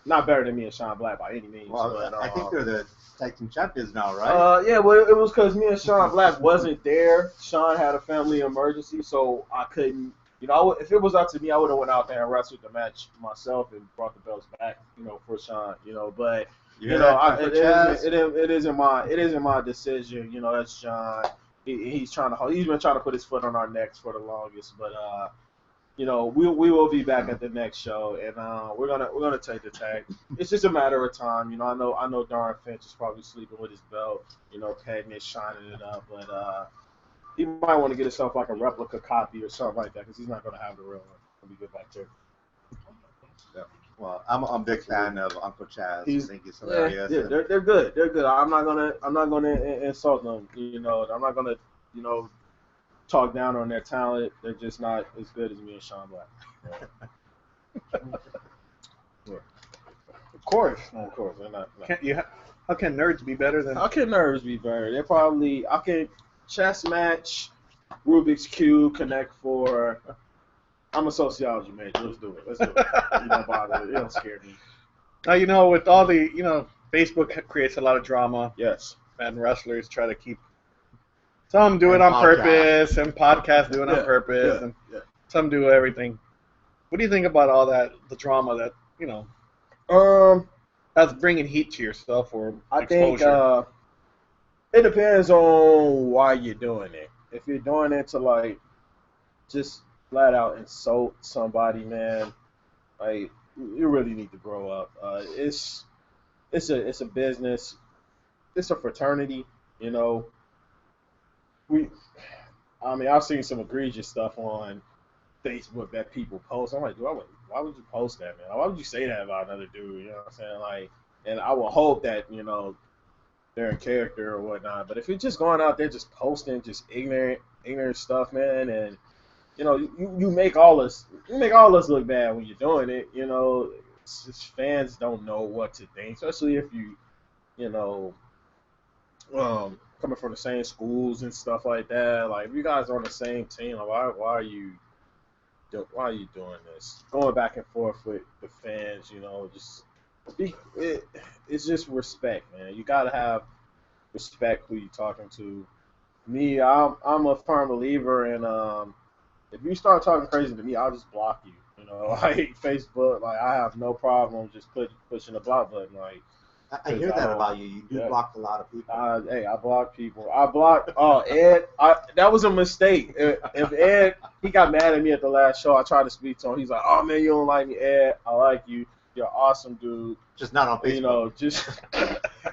Not better than me and Sean Black by any means. Well, but, I think they're the tag team champions now, right? Yeah, well, it was because me and Sean Black wasn't there. Sean had a family emergency, so I couldn't. You know, if it was up to me, I would have went out there and wrestled the match myself and brought the belts back, you know, for Sean. You know, but you know, it isn't my decision. You know, that's Sean. He's been trying to put his foot on our necks for the longest, but you know, we will be back at the next show, and we're gonna take the tag. It's just a matter of time. You know, I know Darren Finch is probably sleeping with his belt. You know, petting it, shining it up, but he might want to get himself like a replica copy or something like that, because he's not gonna have the real one. It'll be good back there. Yeah. Well, I'm a big fan of Uncle Chaz. I think he's hilarious. Yeah, they're good. They're good. I'm not gonna insult them. You know, I'm not gonna, you know, talk down on their talent. They're just not as good as me and Sean Black. Yeah. Of course. They're not. How can nerds be better than? How can nerds be better? They're probably. I can chess match, Rubik's Cube, Connect Four. I'm a sociology major. Let's do it. You don't bother. It don't scare me. Now, you know, with all the, you know, Facebook creates a lot of drama. Yes. And wrestlers try to keep. Some do it on purpose, and podcasts do it on purpose, and some do everything. What do you think about all that, the drama that, you know, that's bringing heat to yourself or exposure? Think it depends on why you're doing it. If you're doing it to, like, just flat out insult somebody, man, like, you really need to grow up. It's a business. It's a fraternity, you know. I've seen some egregious stuff on Facebook that people post. I'm like, why would you post that, man? Why would you say that about another dude? You know what I'm saying? Like, and I will hope that, you know, they're in character or whatnot. But if you're just going out there just posting just ignorant stuff, man, and you know, you make all us look bad when you're doing it. You know, it's just fans don't know what to think, especially if you know, coming from the same schools and stuff like that. Like, if you guys are on the same team, like, why are you doing this? Going back and forth with the fans, you know, it's just respect, man. You gotta have respect who you're talking to. Me, I'm a firm believer in if you start talking crazy to me, I'll just block you. You know, like Facebook, like I have no problem just pushing the block button, like. I hear that about you. You do block a lot of people. Hey, I block people. I blocked Ed. That was a mistake. If Ed, he got mad at me at the last show. I tried to speak to him. He's like, "Oh man, you don't like me, Ed. I like you. You're an awesome dude." Just not on Facebook. You know, just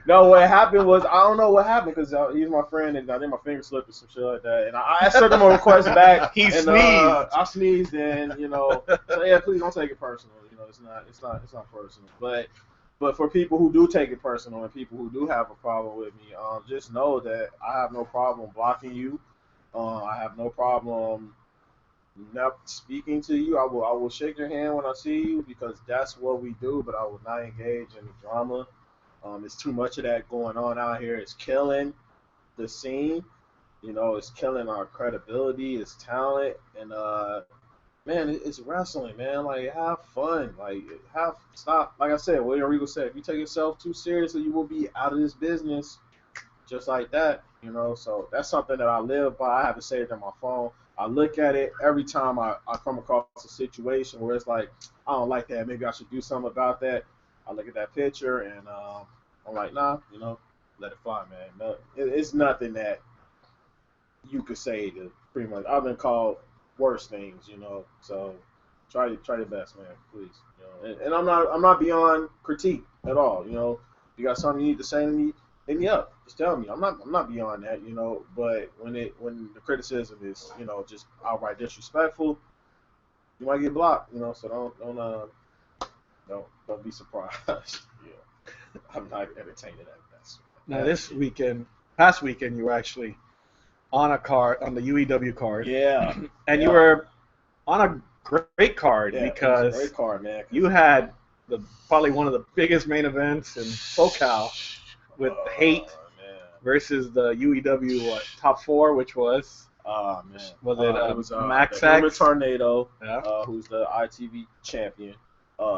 no. What happened was, I don't know what happened, because he's my friend and I think my finger slipped or some shit like that. And I sent him a request back. He sneezed. I sneezed, and you know, so yeah, please don't take it personal. You know, it's not personal, But for people who do take it personal and people who do have a problem with me, just know that I have no problem blocking you. I have no problem not speaking to you. I will shake your hand when I see you, because that's what we do. But I will not engage in drama. It's too much of that going on out here. It's killing the scene. It's killing our credibility, it's talent, and man, it's wrestling, man. Like, have fun. Like, stop. Like I said, William Regal said, if you take yourself too seriously, you will be out of this business, just like that. So that's something that I live by. I have it saved on my phone. I look at it every time I come across a situation where it's like, I don't like that. Maybe I should do something about that. I look at that picture and I'm like, nah, let it fly, man. No, it's nothing that you could say to pretty much. I've been called worse things, So try your best, man, please. And I'm not beyond critique at all. You got something you need to say to me, hit me up. Just tell me. I'm not beyond that, But when the criticism is, just outright disrespectful, you might get blocked, So don't be surprised. I'm not entertaining that. Now past weekend, you were actually on the UEW card. Yeah. And you were on a great card because it was a great card, man. You had probably one of the biggest main events in SoCal with Hate versus the UEW top 4, which was it was Max X, X, Tornado, who's the ITV champion,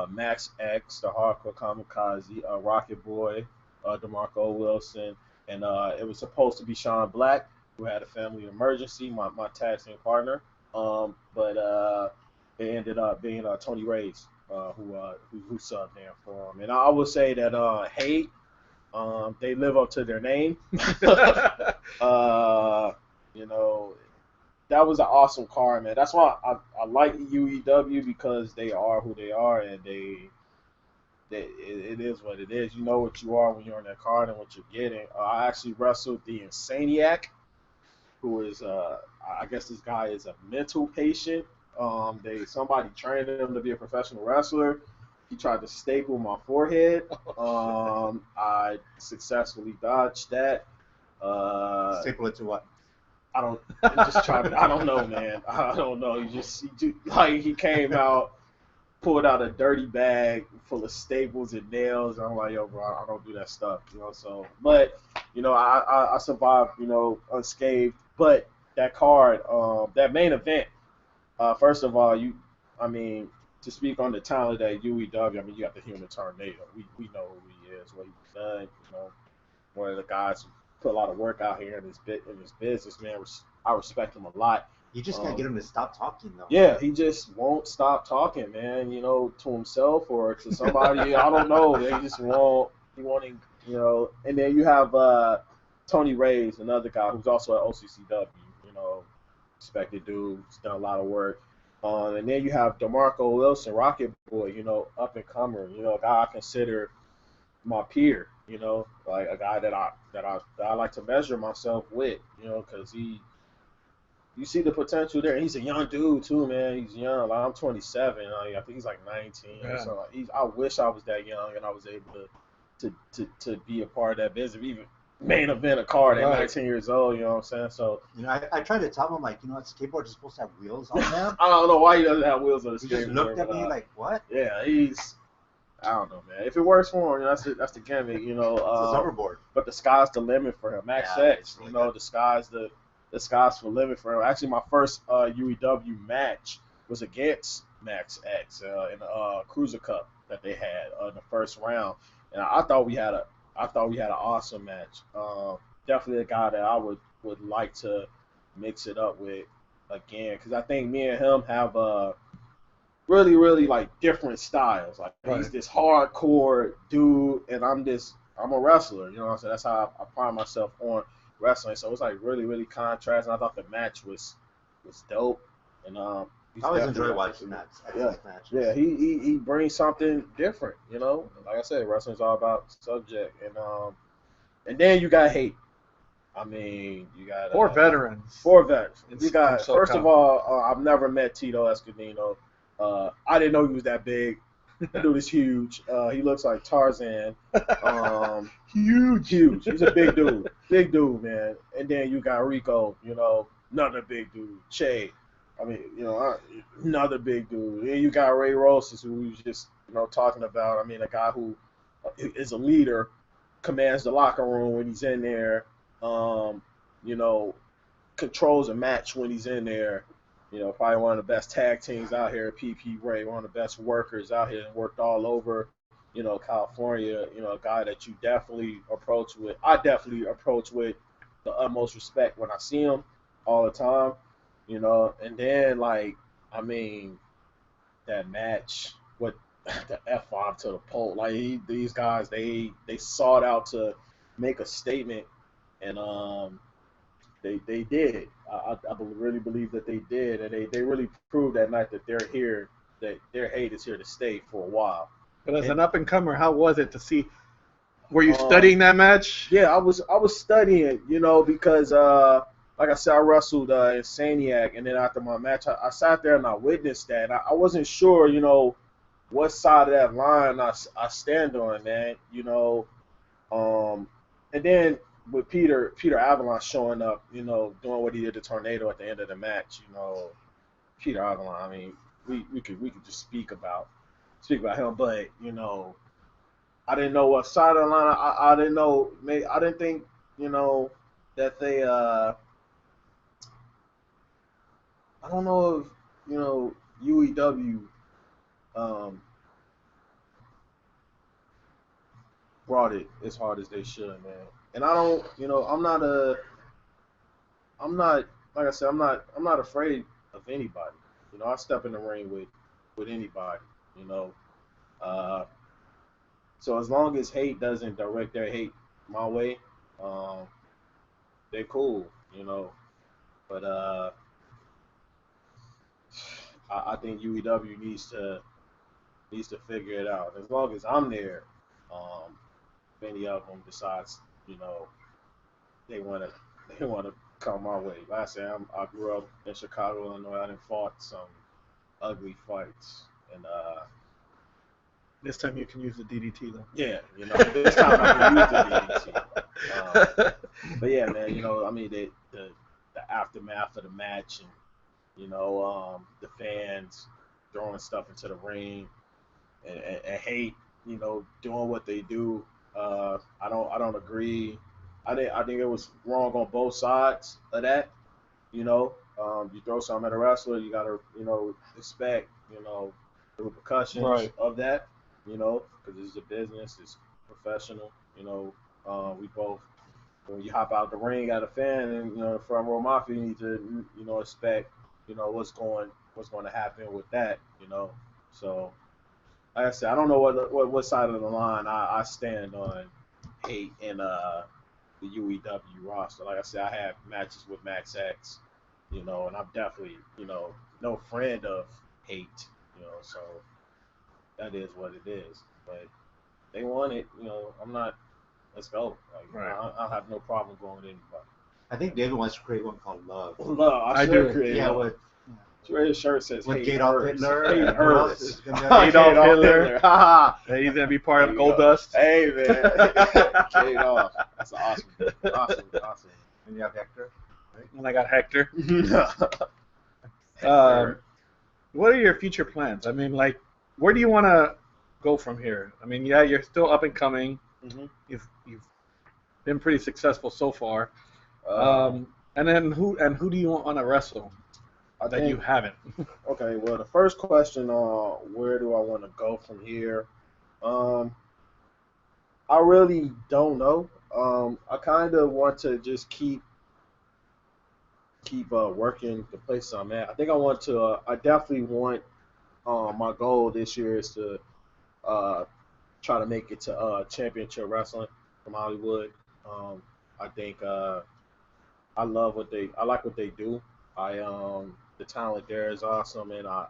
Max X, the Hardcore Kamikaze, Rocket Boy, DeMarco Wilson, and it was supposed to be Sean Black, who had a family emergency, my tag team partner. But it ended up being Tony Reyes, who subbed there for him. And I will say that Hate, they live up to their name. That was an awesome card, man. That's why I like UEW, because they are who they are, and it is what it is. You know what you are when you're on that card and what you're getting. I actually wrestled the Insaniac, who is I guess this guy is a mental patient. Somebody trained him to be a professional wrestler. He tried to staple my forehead. I successfully dodged that. Staple it to what? I don't know, man. I don't know. He came out, pulled out a dirty bag full of staples and nails. And I'm like, yo, bro, I don't do that stuff, So, but I survived, unscathed. But that card, that main event, first of all, to speak on the talent at UEW, you got the Human Tornado. We know who he is, what he's done. One of the guys who put a lot of work out here in his business, man. I respect him a lot. You just can't get him to stop talking, though. Yeah, he just won't stop talking, man. To himself or to somebody. I don't know. They just won't. He won't. And then you have Tony Reyes, another guy who's also at OCCW. Respected dude. He's done a lot of work. And then you have DeMarco Wilson, Rocket Boy, up and comer, a guy I consider my peer, like a guy that I like to measure myself with, because you see the potential there. And he's a young dude too, man. He's young. Like, I'm 27. I think he's like 19. Yeah. So I wish I was that young and I was able to be a part of that business, even main event a card at 19 years old. You know what I'm saying? So I tried to tell him, like, skateboards are supposed to have wheels on them. I don't know why he doesn't have wheels on the skateboard. He just looked at me like, what? Yeah, I don't know, man. If it works for him, that's the gimmick, It's a hoverboard. But the sky's the limit for him. Max X, really the sky's the limit for him. Actually, my first UEW match was against Max X in the Cruiser Cup that they had in the first round, and I thought we had an awesome match. Definitely a guy that I would like to mix it up with again, because I think me and him have really, really like different styles. Like, he's this hardcore dude, and I'm a wrestler. You know what I'm saying? That's how I pride myself on wrestling. So it's like really, really contrast. And I thought the match was dope. And I always enjoy watching that. Yeah, he brings something different. Like I said, wrestling's all about subject. And then you got Hate. You got 4 veterans. 4 veterans. You got, first of all, I've never met Tito Escudino. I didn't know he was that big. That dude is huge. He looks like Tarzan. Huge. He's a big dude. Big dude, man. And then you got Rico, another big dude. Che. Another big dude. And you got Ray Rosas, who we was just, talking about. A guy who is a leader commands the locker room when he's in there. You know, controls a match when he's in there. You know, probably one of the best tag teams out here, PP Ray, one of the best workers out here, and worked all over, you know, California. You know, a guy that you definitely approach with. I definitely approach with the utmost respect when I see him all the time. You know, and then like, I mean, that match with the F5 to the pole, like these guys, they sought out to make a statement, and they did. I really believe that they did, and they really proved that night that they're here, that their hate is here to stay for a while. But as And, an up and comer, how was it to see? Were you studying that match? Yeah, I was studying, you know, because like I said, I wrestled in Saniac, and then after my match, I sat there and I witnessed that. I wasn't sure, you know, what side of that line I stand on, man. You know, and then with Peter Avalon showing up, you know, doing what he did to Tornado at the end of the match, you know, Peter Avalon. I mean, we could just speak about him, but you know, I didn't know what side of the line. I didn't know. I didn't think, you know, that they. I don't know if, you know, UEW um, brought it as hard as they should, man. And I don't, you know, I'm not like I said, I'm not afraid of anybody. You know, I step in the ring with anybody. You know, so as long as hate doesn't direct their hate my way, um, they cool. You know, but I think UEW needs to figure it out. As long as I'm there, if any of them decides, you know, they wanna come my way. Like I said, I grew up in Chicago, Illinois. I done fought some ugly fights, and This time you can use the DDT though. yeah, you know, this time I can use the DDT. But yeah, man, you know, I mean, the aftermath of the match, and you know, the fans throwing stuff into the ring, and hate, you know, doing what they do. I don't agree. I think it was wrong on both sides of that. You know, you throw something at a wrestler, you gotta, you know, expect, you know, the repercussions Right. of that. You know, because it's a business, it's professional. You know, we both, when you hop out the ring at a fan, and you know, the front row mafia, you need to, you know, expect, you know, what's going to happen with that. You know, so like I said, I don't know what side of the line I stand on hate in the UEW roster. Like I said, I have matches with Max X, you know, and I'm definitely, you know, no friend of hate, you know, so that is what it is. But they want it, you know, I'm not, let's go. Like, Right. I have no problem going with anybody. I think David wants to create one called Love. Love, I I do. should create Yeah, one. with His shirt says with hate Adolf hers. Hitler. Hate and who else hers. is gonna- Adolf Hitler. Ha He's gonna be part There of you Gold go. Dust. Hey man, Kate off. That's awesome. And you have Hector. And I got Hector. Hector. What are your future plans? I mean, like, where do you want to go from here? I mean, yeah, you're still up and coming. Mhm. You've been pretty successful so far. Um, And then who do you want to wrestle I that you think, haven't? okay, well, the first question, where do I want to go from here? I really don't know. I kind of want to just keep working the place I'm at. I think I want to. I definitely want. My goal this year is to try to make it to championship wrestling from Hollywood. I think I like what they do. The talent there is awesome, and I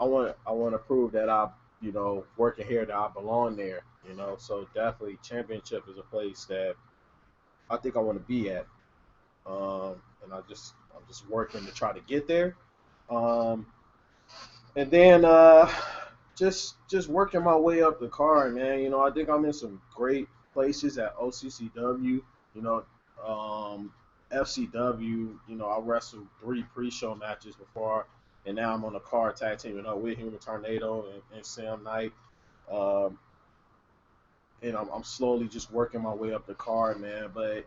want to prove that I, you know, working here that I belong there. You know, so definitely championship is a place that I think I want to be at. And I'm just working to try to get there. Um, and then just working my way up the card, man. You know, I think I'm in some great places at OCCW. You know, FCW. You know, I wrestled 3 pre-show matches before, and now I'm on the card tag teaming up with Human Tornado and Sam Knight. Um, and I'm slowly just working my way up the card, man. But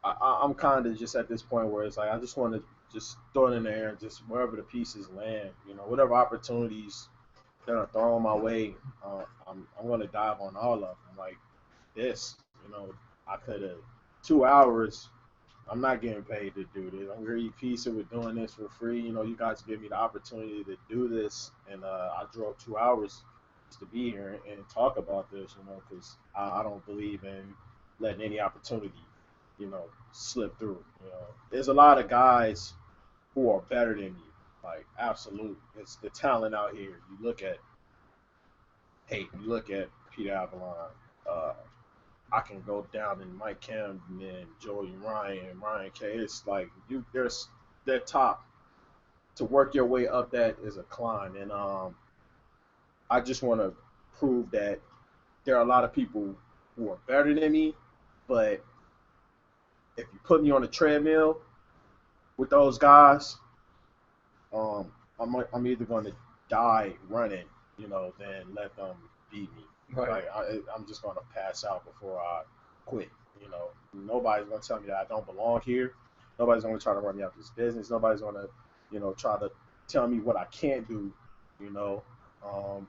I'm kind of just at this point where it's like I just want to just throw it in the air and just wherever the pieces land, whatever opportunities that are thrown my way, I'm going to dive on all of them. Like this, I could have 2 hours. I'm not getting paid to do this. I'm really peace with doing this for free. You guys give me the opportunity to do this, and I drove 2 hours just to be here and talk about this, because I don't believe in letting any opportunity, slip through. There's a lot of guys who are better than you, like absolute. It's the talent out here. You look at Peter Avalon. I can go down in Mike Camden, Joey Ryan, Ryan K. It's like there's that top. To work your way up that is a climb, and I just want to prove that there are a lot of people who are better than me, but if you put me on a treadmill with those guys, I'm either going to die running, than let them beat me. Right. Like I'm just going to pass out before I quit. Nobody's going to tell me that I don't belong here. Nobody's going to try to run me out of this business. Nobody's going to, try to tell me what I can't do. I'm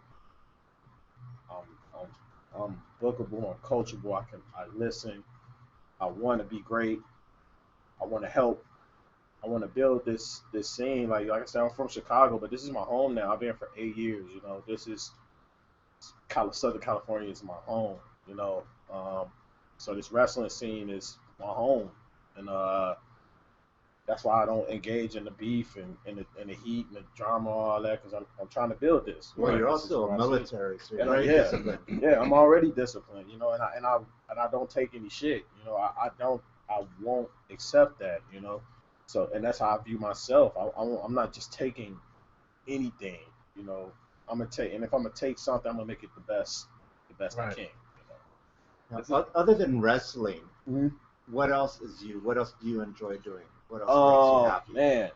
bookable. I'm coachable. I listen. I want to be great. I want to help. I want to build this scene. Like I said, I'm from Chicago, but this is my home now. I've been here for 8 years. This is Southern California is my home. So this wrestling scene is my home, and that's why I don't engage in the beef and the heat and the drama, all that, because I'm trying to build this. Well, you're also a military, so you're very disciplined. Yeah, I'm already disciplined, and I don't take any shit. I won't accept that, So, and that's how I view myself. I'm not just taking anything, I'm gonna take, and if I'm gonna take something, I'm gonna make it the best Right. I can. Now, other than wrestling, Mm-hmm. what else do you enjoy doing? What else makes you happy? Man,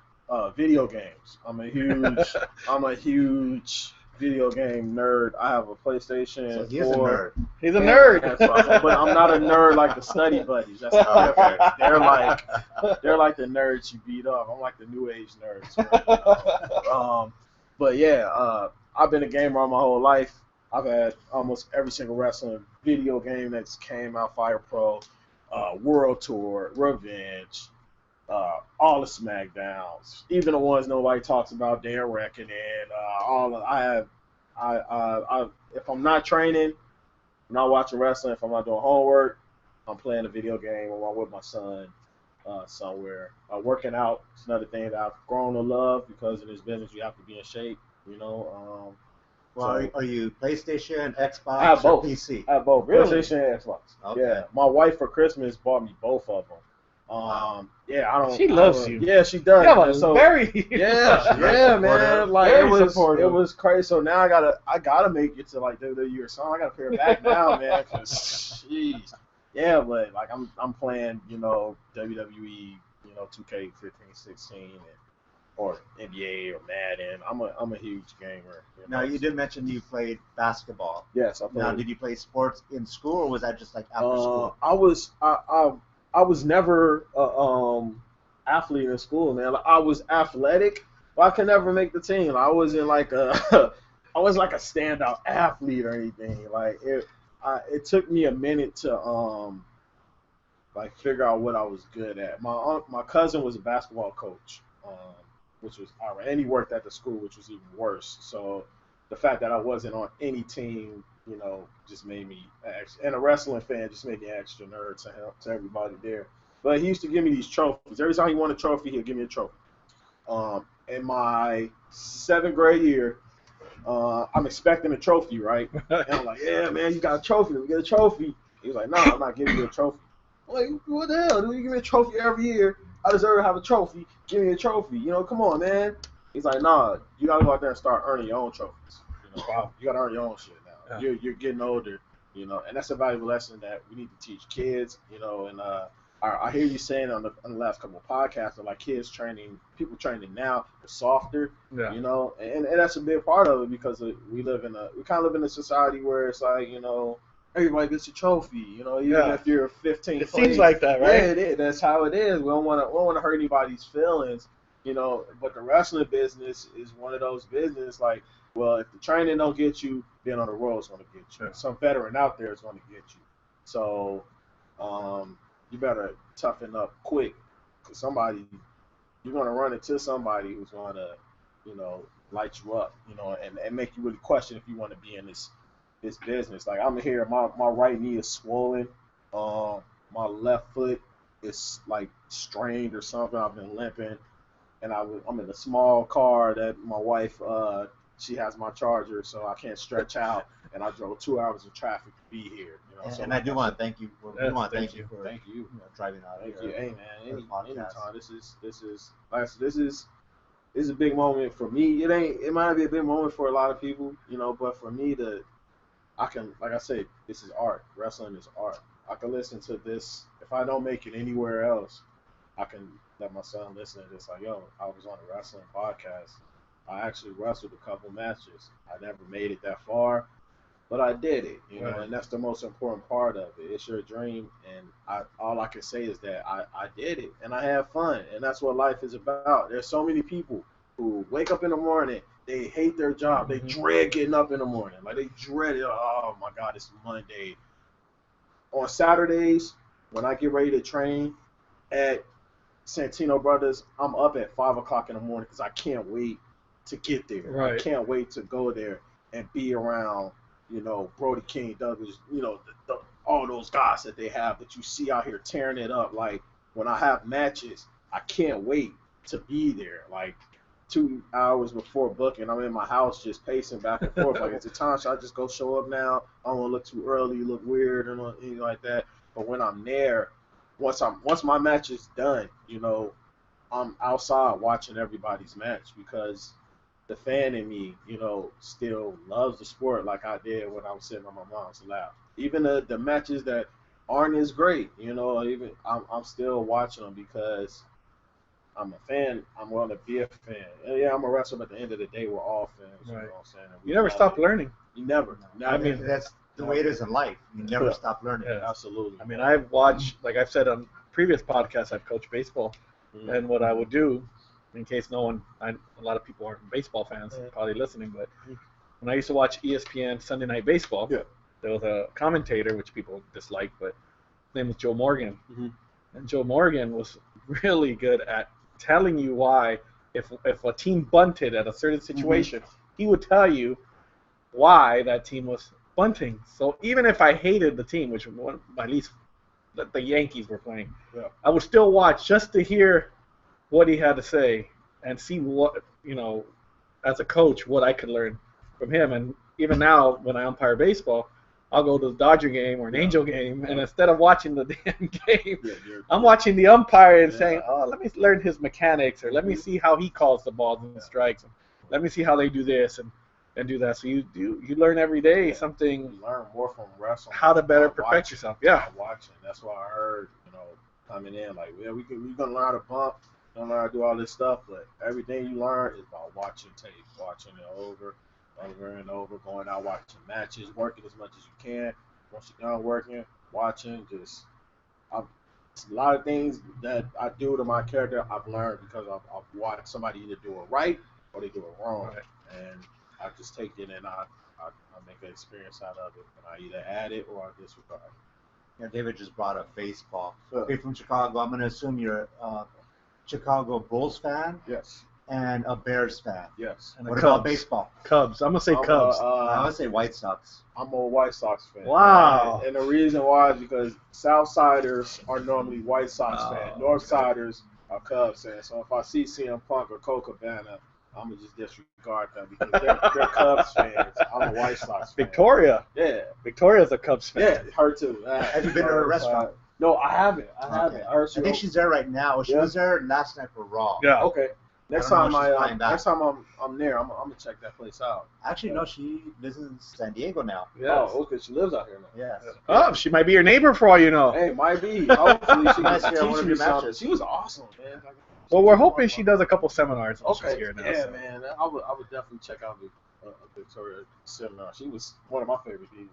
video games. I'm a huge video game nerd. I have a PlayStation. So he's a nerd. He's a nerd. But I'm not a nerd like the study buddies. That's different. They're like the nerds you beat up. I'm like the new age nerds. But yeah, I've been a gamer all my whole life. I've had almost every single wrestling video game that's came out: Fire Pro, World Tour, Revenge, all the SmackDowns, even the ones nobody talks about, Dare Reckoning. If I'm not training, I'm not watching wrestling. If I'm not doing homework, I'm playing a video game or I'm with my son somewhere. Working out is another thing that I've grown to love because in this business you have to be in shape. Well, are you PlayStation, Xbox, I have or both. PC? I have both. Really? PlayStation and Xbox. Okay. Yeah. My wife for Christmas bought me both of them. Wow. Yeah, I don't. She loves you. Yeah, she does. Yeah, man. So, very. yeah, man. Like Very it was supportive. crazy. So now I gotta make it to like WWE or something. I gotta pay her back now, man. Cause jeez. Yeah, but like I'm playing, WWE, 2K 15, 16, or NBA or Madden. I'm a huge gamer. Now, you did mention you played basketball. Yes, I played. Now, did you play sports in school, or was that just like after school? I was never athlete in school, man. Like, I was athletic, but I could never make the team. I wasn't like I was like a standout athlete or anything. Like it took me a minute to like figure out what I was good at. My cousin was a basketball coach, which was and he worked at the school, which was even worse. So the fact that I wasn't on any team, just made me and a wrestling fan just made me extra nerd to everybody there. But he used to give me these trophies. Every time he won a trophy, he'd give me a trophy. In my 7th grade year, I'm expecting a trophy, right? And I'm like, yeah, man, you got a trophy. Let me get a trophy. He was like, no, I'm not giving you a trophy. I'm like, what the hell? Dude, you give me a trophy every year. I deserve to have a trophy. Give me a trophy. Come on, man. He's like, nah, you got to go out there and start earning your own trophies. Wow. You got to earn your own shit now. Yeah. You're getting older, and that's a valuable lesson that we need to teach kids, and I I hear you saying on the last couple of podcasts that like people training now are softer, Yeah. you know, and that's a big part of it because we kind of live in a society where it's like, you know, everybody gets a trophy, you know, even if you're 15. It seems like that, right? Yeah, it is. That's how it is. We don't want to hurt anybody's feelings, you know. But the wrestling business is one of those business like, well, if the training don't get you, then on the road's going to get you. Yeah. Some veteran out there is going to get you. So, you better toughen up quick, because you're going to run into somebody who's going to, you know, light you up, you know, and make you really question if you want to be in this business. Like, I'm here, my right knee is swollen, my left foot is like strained or something. I've been limping, and I'm in a small car that my wife, she has my charger, so I can't stretch out, and I drove 2 hours of traffic to be here. You know, And I do want to thank you. We want to Thank thank you for Thank you. driving out Thank here. you. Hey man, podcast. anytime. This is a big moment for me. It might be a big moment for a lot of people, you know, but for me like I said, this is art. Wrestling is art. I can listen to this. If I don't make it anywhere else, I can let my son listen to this. Like, yo, I was on a wrestling podcast. I actually wrestled a couple matches. I never made it that far, but I did it, you know, Right. and that's the most important part of it. It's your dream, and all I can say is that I did it, and I had fun, and that's what life is about. There's so many people who wake up in the morning, they hate their job, they dread getting up in the morning, like they dread it. Oh my God, it's Monday. On Saturdays, when I get ready to train at Santino Brothers, I'm up at 5 o'clock in the morning because I can't wait to get there. Right. I can't wait to go there and be around, you know, Brody King, Douglas, you know, all those guys that they have that you see out here tearing it up. Like, when I have matches, I can't wait to be there. Like, 2 hours before booking, I'm in my house just pacing back and forth. Like, is it time? Should I just go show up now? I don't want to look too early, look weird, or anything like that. But when I'm there, once my match is done, you know, I'm outside watching everybody's match because the fan in me, you know, still loves the sport like I did when I was sitting on my mom's lap. Even the matches that aren't as great, you know, even I'm still watching them because I'm a fan. I'm going to be a fan. Yeah, I'm a wrestler, but at the end of the day, we're all fans. Right. You know what I'm saying? And we You never love stop it. learning. You never. I mean, that's the way it is in life. You never stop learning. Yeah. Absolutely. I mean, I've watched, like I've said on previous podcasts, I've coached baseball, Mhm. and what I would do, in case a lot of people aren't baseball fans probably listening, but when I used to watch ESPN Sunday Night Baseball, Yeah. there was a commentator, which people dislike, but his name was Joe Morgan. Mhm. And Joe Morgan was really good at telling you why, if a team bunted at a certain situation, he would tell you why that team was bunting. So even if I hated the team, which at least the Yankees were playing, Yeah. I would still watch just to hear what he had to say and see what, you know, as a coach, what I could learn from him. And even now, when I umpire baseball, I'll go to the Dodger game or an Angel game, and instead of watching the damn game, I'm watching the umpire and saying, oh, let me learn his mechanics, or let me see how he calls the balls and strikes, and let me see how they do this and do that. So you learn every day something, You learn more from wrestling. how to better by perfect watching, yourself. Yeah. by watching. That's why I heard, you know, coming in, like, yeah, we're gonna learn how to bump, gonna learn how to do all this stuff, but everything you learn is by watching tape, watching it over and over, going out watching matches, working as much as you can. Once you're done working, watching, it's a lot of things that I do to my character I've learned because I've watched somebody either do it right or they do it wrong, Right. and I just take it and I make an experience out of it, and I either add it or I disregard it. Yeah, David just brought up baseball. Sure. You're from Chicago. I'm going to assume you're a Chicago Bulls fan Yes, and a Bears fan. yes. And the What Cubs. about baseball? Cubs. I'm gonna say Cubs. I would say White Sox. I'm a White Sox fan. Wow. And the reason why is because Southsiders are normally White Sox Oh, fans. Northsiders are Cubs fans. So if I see CM Punk or Coca Cabana, I'm going to just disregard them because they're Cubs fans. I'm a White Sox fan. Victoria. Yeah. Victoria's a Cubs fan. Yeah, her too. Have you been to her restaurant? No, I haven't. I haven't. Okay. I heard I think she's there right now. She Yeah. was there last night for Raw. Yeah. Okay. Next I don't time know if she's flying back. next time I'm there, I'm gonna check that place out. Actually, no, she lives in San Diego now. Yes. Oh, okay, she lives out here now. Yes. Oh, she might be your neighbor for all you know. Hey, might be. Hopefully she Nice can to hear one teach of me your something. matches. She was awesome, man. Well, we're hoping she does a couple seminars while she's Okay, here now. yeah, so. man. I would definitely check out the Victoria seminar. She was one of my favorite divas.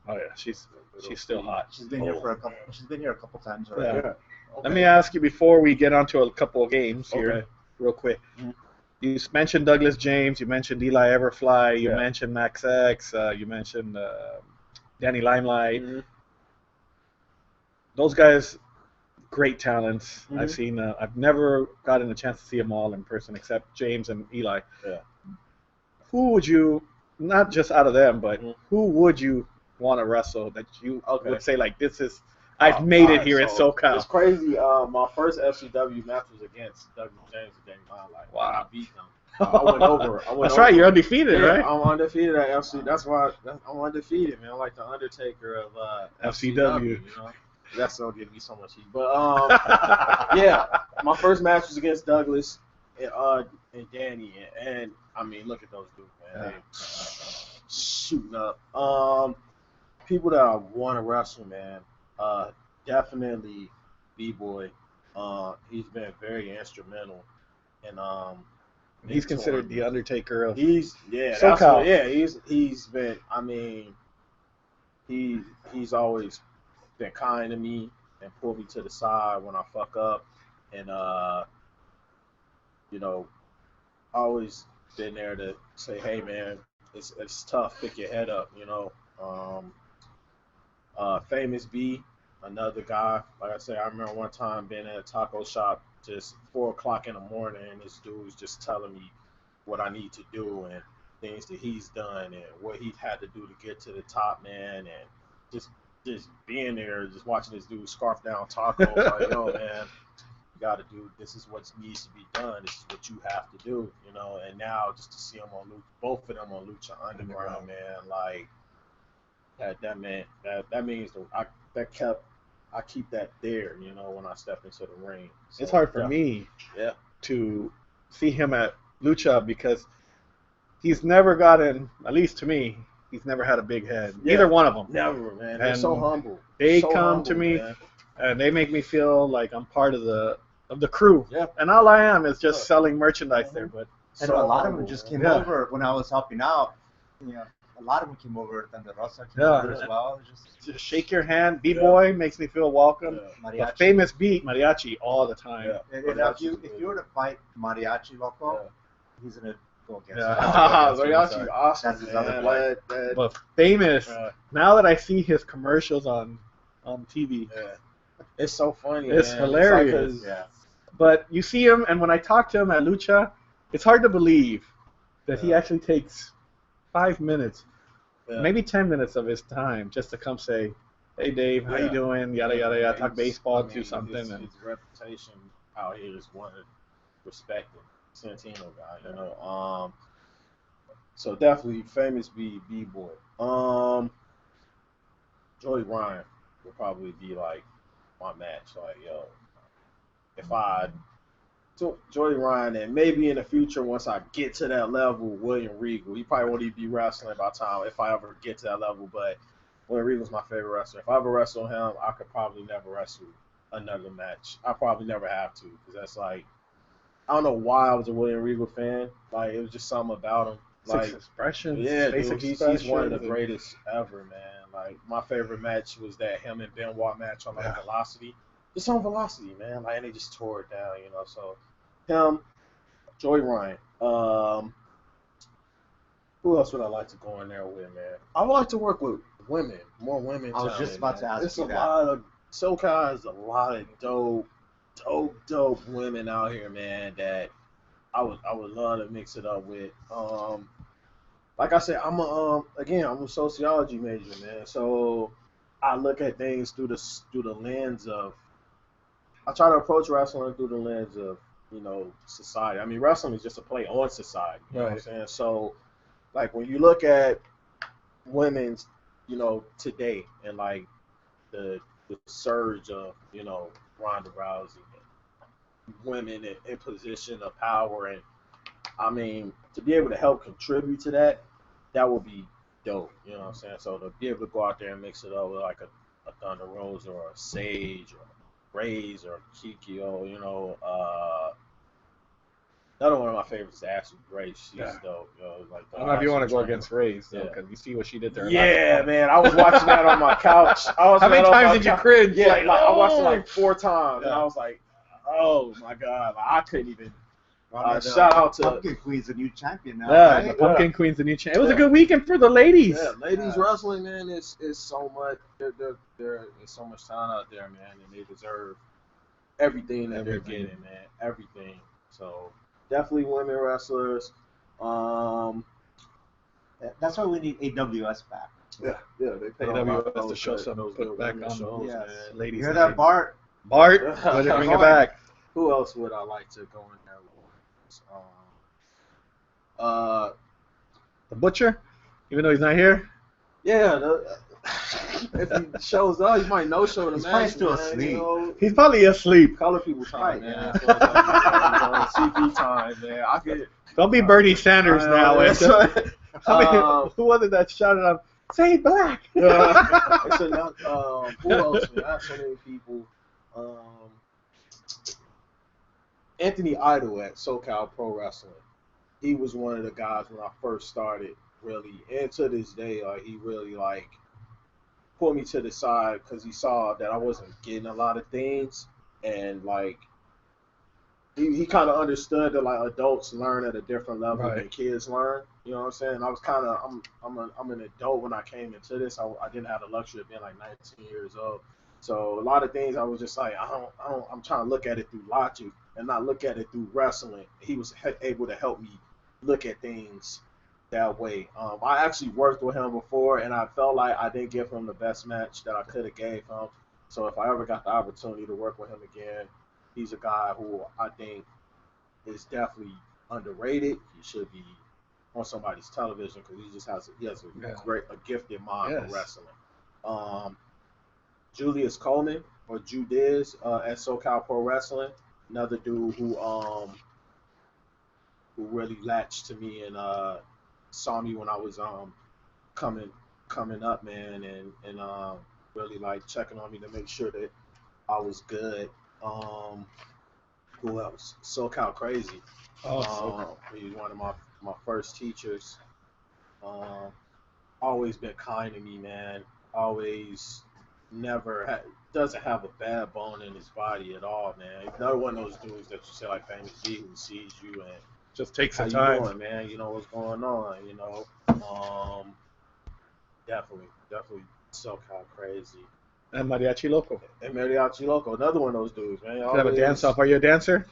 Oh yeah, she's still hot. She's been here for a couple. She's been here a couple times already. Yeah. Okay. Let me ask you before we get onto a couple of games here, Okay. real quick. Mhm. You mentioned Douglas James. You mentioned Eli Everfly. You Yeah. mentioned Max X. You mentioned Danny Limelight. Mhm. Those guys, great talents. Mhm. I've seen. I've never gotten a chance to see them all in person except James and Eli. Yeah. Who would you, not just out of them, but Mhm. who would you want to wrestle that you Okay. would say like this is I've made it Alright, here in so SoCal. It's crazy. My first FCW match was against Douglas James and Danny Limelight. Wow. And I beat them. I went over. That's right. You're undefeated, Yeah, right? I'm undefeated at FC. That's why I'm undefeated, man. I'm like the Undertaker of FCW. You know, that's gonna give me so much heat. But yeah, my first match was against Douglas and Danny, and I mean, look at those dudes, man. They shooting up. People that I want to wrestle, man. Definitely B-Boy. He's been very instrumental, and He's considered the Undertaker of He's that's SoCal. what, yeah. He's been. I mean, he's always been kind to me and pulled me to the side when I fuck up, and you know, always been there to say, hey man, it's tough. Pick your head up, you know. Famous B, another guy. Like I said, I remember one time being at a taco shop, just 4:00 in the morning, and this dude was just telling me what I need to do and things that he's done and what he's had to do to get to the top, man, and just being there, just watching this dude scarf down tacos, like, yo, man, you got to do. This is what needs to be done. This is what you have to do, you know. And now just to see them on both of them on Lucha Underground, man, like. That means I keep that there, you know, when I step into the ring. So, it's hard for me to see him at Lucha because he's never gotten, at least to me, he's never had a big head. Yeah. Either one of them. Never, man. They're And so humble. They So come humble, to me man. and they make me feel like I'm part of the crew. Yeah. And all I am is just Yeah. selling merchandise there. But And So a lot of humble, them just man. came Yeah. over when I was helping out. You know, a lot of them came over. Thunder Rosa came Yeah. over as well. just shake your hand. B-Boy makes me feel welcome. Yeah. But Mariachi. famous beat, mariachi, all the time. Yeah. And if you were to fight Mariachi Loco, Yeah. he's gonna go against. Yeah. you. Mariachi, awesome, That's his man. other boy. But famous, Uh, now that I see his commercials on TV, yeah. It's so funny. It's man. hilarious. It's like Yeah. but you see him, and when I talk to him at Lucha, it's hard to believe that he Yeah. actually takes 5 minutes, Yeah. maybe 10 minutes of his time just to come say, hey Dave, how you Yeah. doing? Yada, yada, yada, talk He's- baseball, I mean, do something. His, And his reputation out here is one of respected Santino guy, you know. So definitely famous B-Boy. Joey Ryan would probably be like my match. Like, yo, if I Joey Ryan, and maybe in the future once I get to that level, William Regal. He probably won't even be wrestling by the time if I ever get to that level. But William Regal's my favorite wrestler. If I ever wrestle him, I could probably never wrestle another match. I probably never have to because that's like I don't know why I was a William Regal fan. Like it was just something about him. Like six expressions, yeah, basic dude, he's one of the expressions. greatest ever, man. Like my favorite match was that him and Benoit match on Yeah. Velocity. Just on Velocity, man. Like and they just tore it down, you know. So him, Joey Ryan. Who else would I like to go in there with, man? I would like to work with women, more women. I was just about to ask There's you a that. lot of SoCal has a lot of dope women out here, man. That I would love to mix it up with. Like I said, I'm a sociology major, man. So I look at things through the lens of. I try to approach wrestling through the lens of society. I mean, wrestling is just a play on society. You know what I'm saying? So, like when you look at women's, today and like the surge of Ronda Rousey, women in position of power, and I mean to be able to help contribute to that, that would be dope. You know what I'm saying? So to be able to go out there and mix it up with like a Thunder Rosa or a Sage or Raze or Kikyo, another one of my favorites is Ashley Grace. She's dope. Like I don't know if you want to go trainer. against Raze, though, because you see what she did to her. Yeah, man. I was watching that on my couch. How many times did you cringe? Yeah, like, I watched it oh. like 4 times, and I was like, oh my god, like, I couldn't even. Shout out to Pumpkin Queen's a new champion now. Yeah, Right? the Pumpkin Queen's the new champ. It was a good weekend for the ladies. Yeah, ladies wrestling, man, is so much. There's so much talent out there, man, and they deserve everything that they're getting, man. Everything. So definitely women wrestlers. That's why we need AWS back. Yeah, they pay AWS to show some those put back women on shows, Yes. man. Ladies. You hear that, Bart? Bart, let it bring it back. Who else would I like to go in there with? The Butcher, even though he's not here. Yeah, if he shows up, he might no show the He's match. probably still man, asleep. He's probably asleep. Color people time, Right, man. yeah. So it's like, CP time, man. I could. Don't be Bernie Sanders now. That's I right. mean, who was it that shouted out, "Say black"? It's enough. Who else? Man? I have so many people. Anthony Idol at SoCal Pro Wrestling. He was one of the guys when I first started, really, and to this day, like he really like pulled me to the side because he saw that I wasn't getting a lot of things, and like he kind of understood that like adults learn at a different level than kids learn. You know what I'm saying? I was kind of I'm an adult when I came into this. I didn't have the luxury of being like 19 years old. So a lot of things I was just like I'm trying to look at it through logic and not look at it through wrestling. He was able to help me look at things that way. I actually worked with him before, and I felt like I didn't give him the best match that I could have gave him. So if I ever got the opportunity to work with him again, he's a guy who I think is definitely underrated. He should be on somebody's television because he has a gifted mind for wrestling. Julius Coleman or Judiz at SoCal Pro Wrestling, another dude who really latched to me and saw me when I was coming up, man, and really like checking on me to make sure that I was good. Who else? SoCal Crazy. He's one of my first teachers. Always been kind to me, man. Always doesn't have a bad bone in his body at all, man. He's another one of those dudes that you say like Famous G who sees you and just takes the how time. you doing, man? You know what's going on, you know. Definitely SoCal Crazy. And Mariachi Loco. And Mariachi Loco, another one of those dudes, man. You have a dance off. Are you a dancer?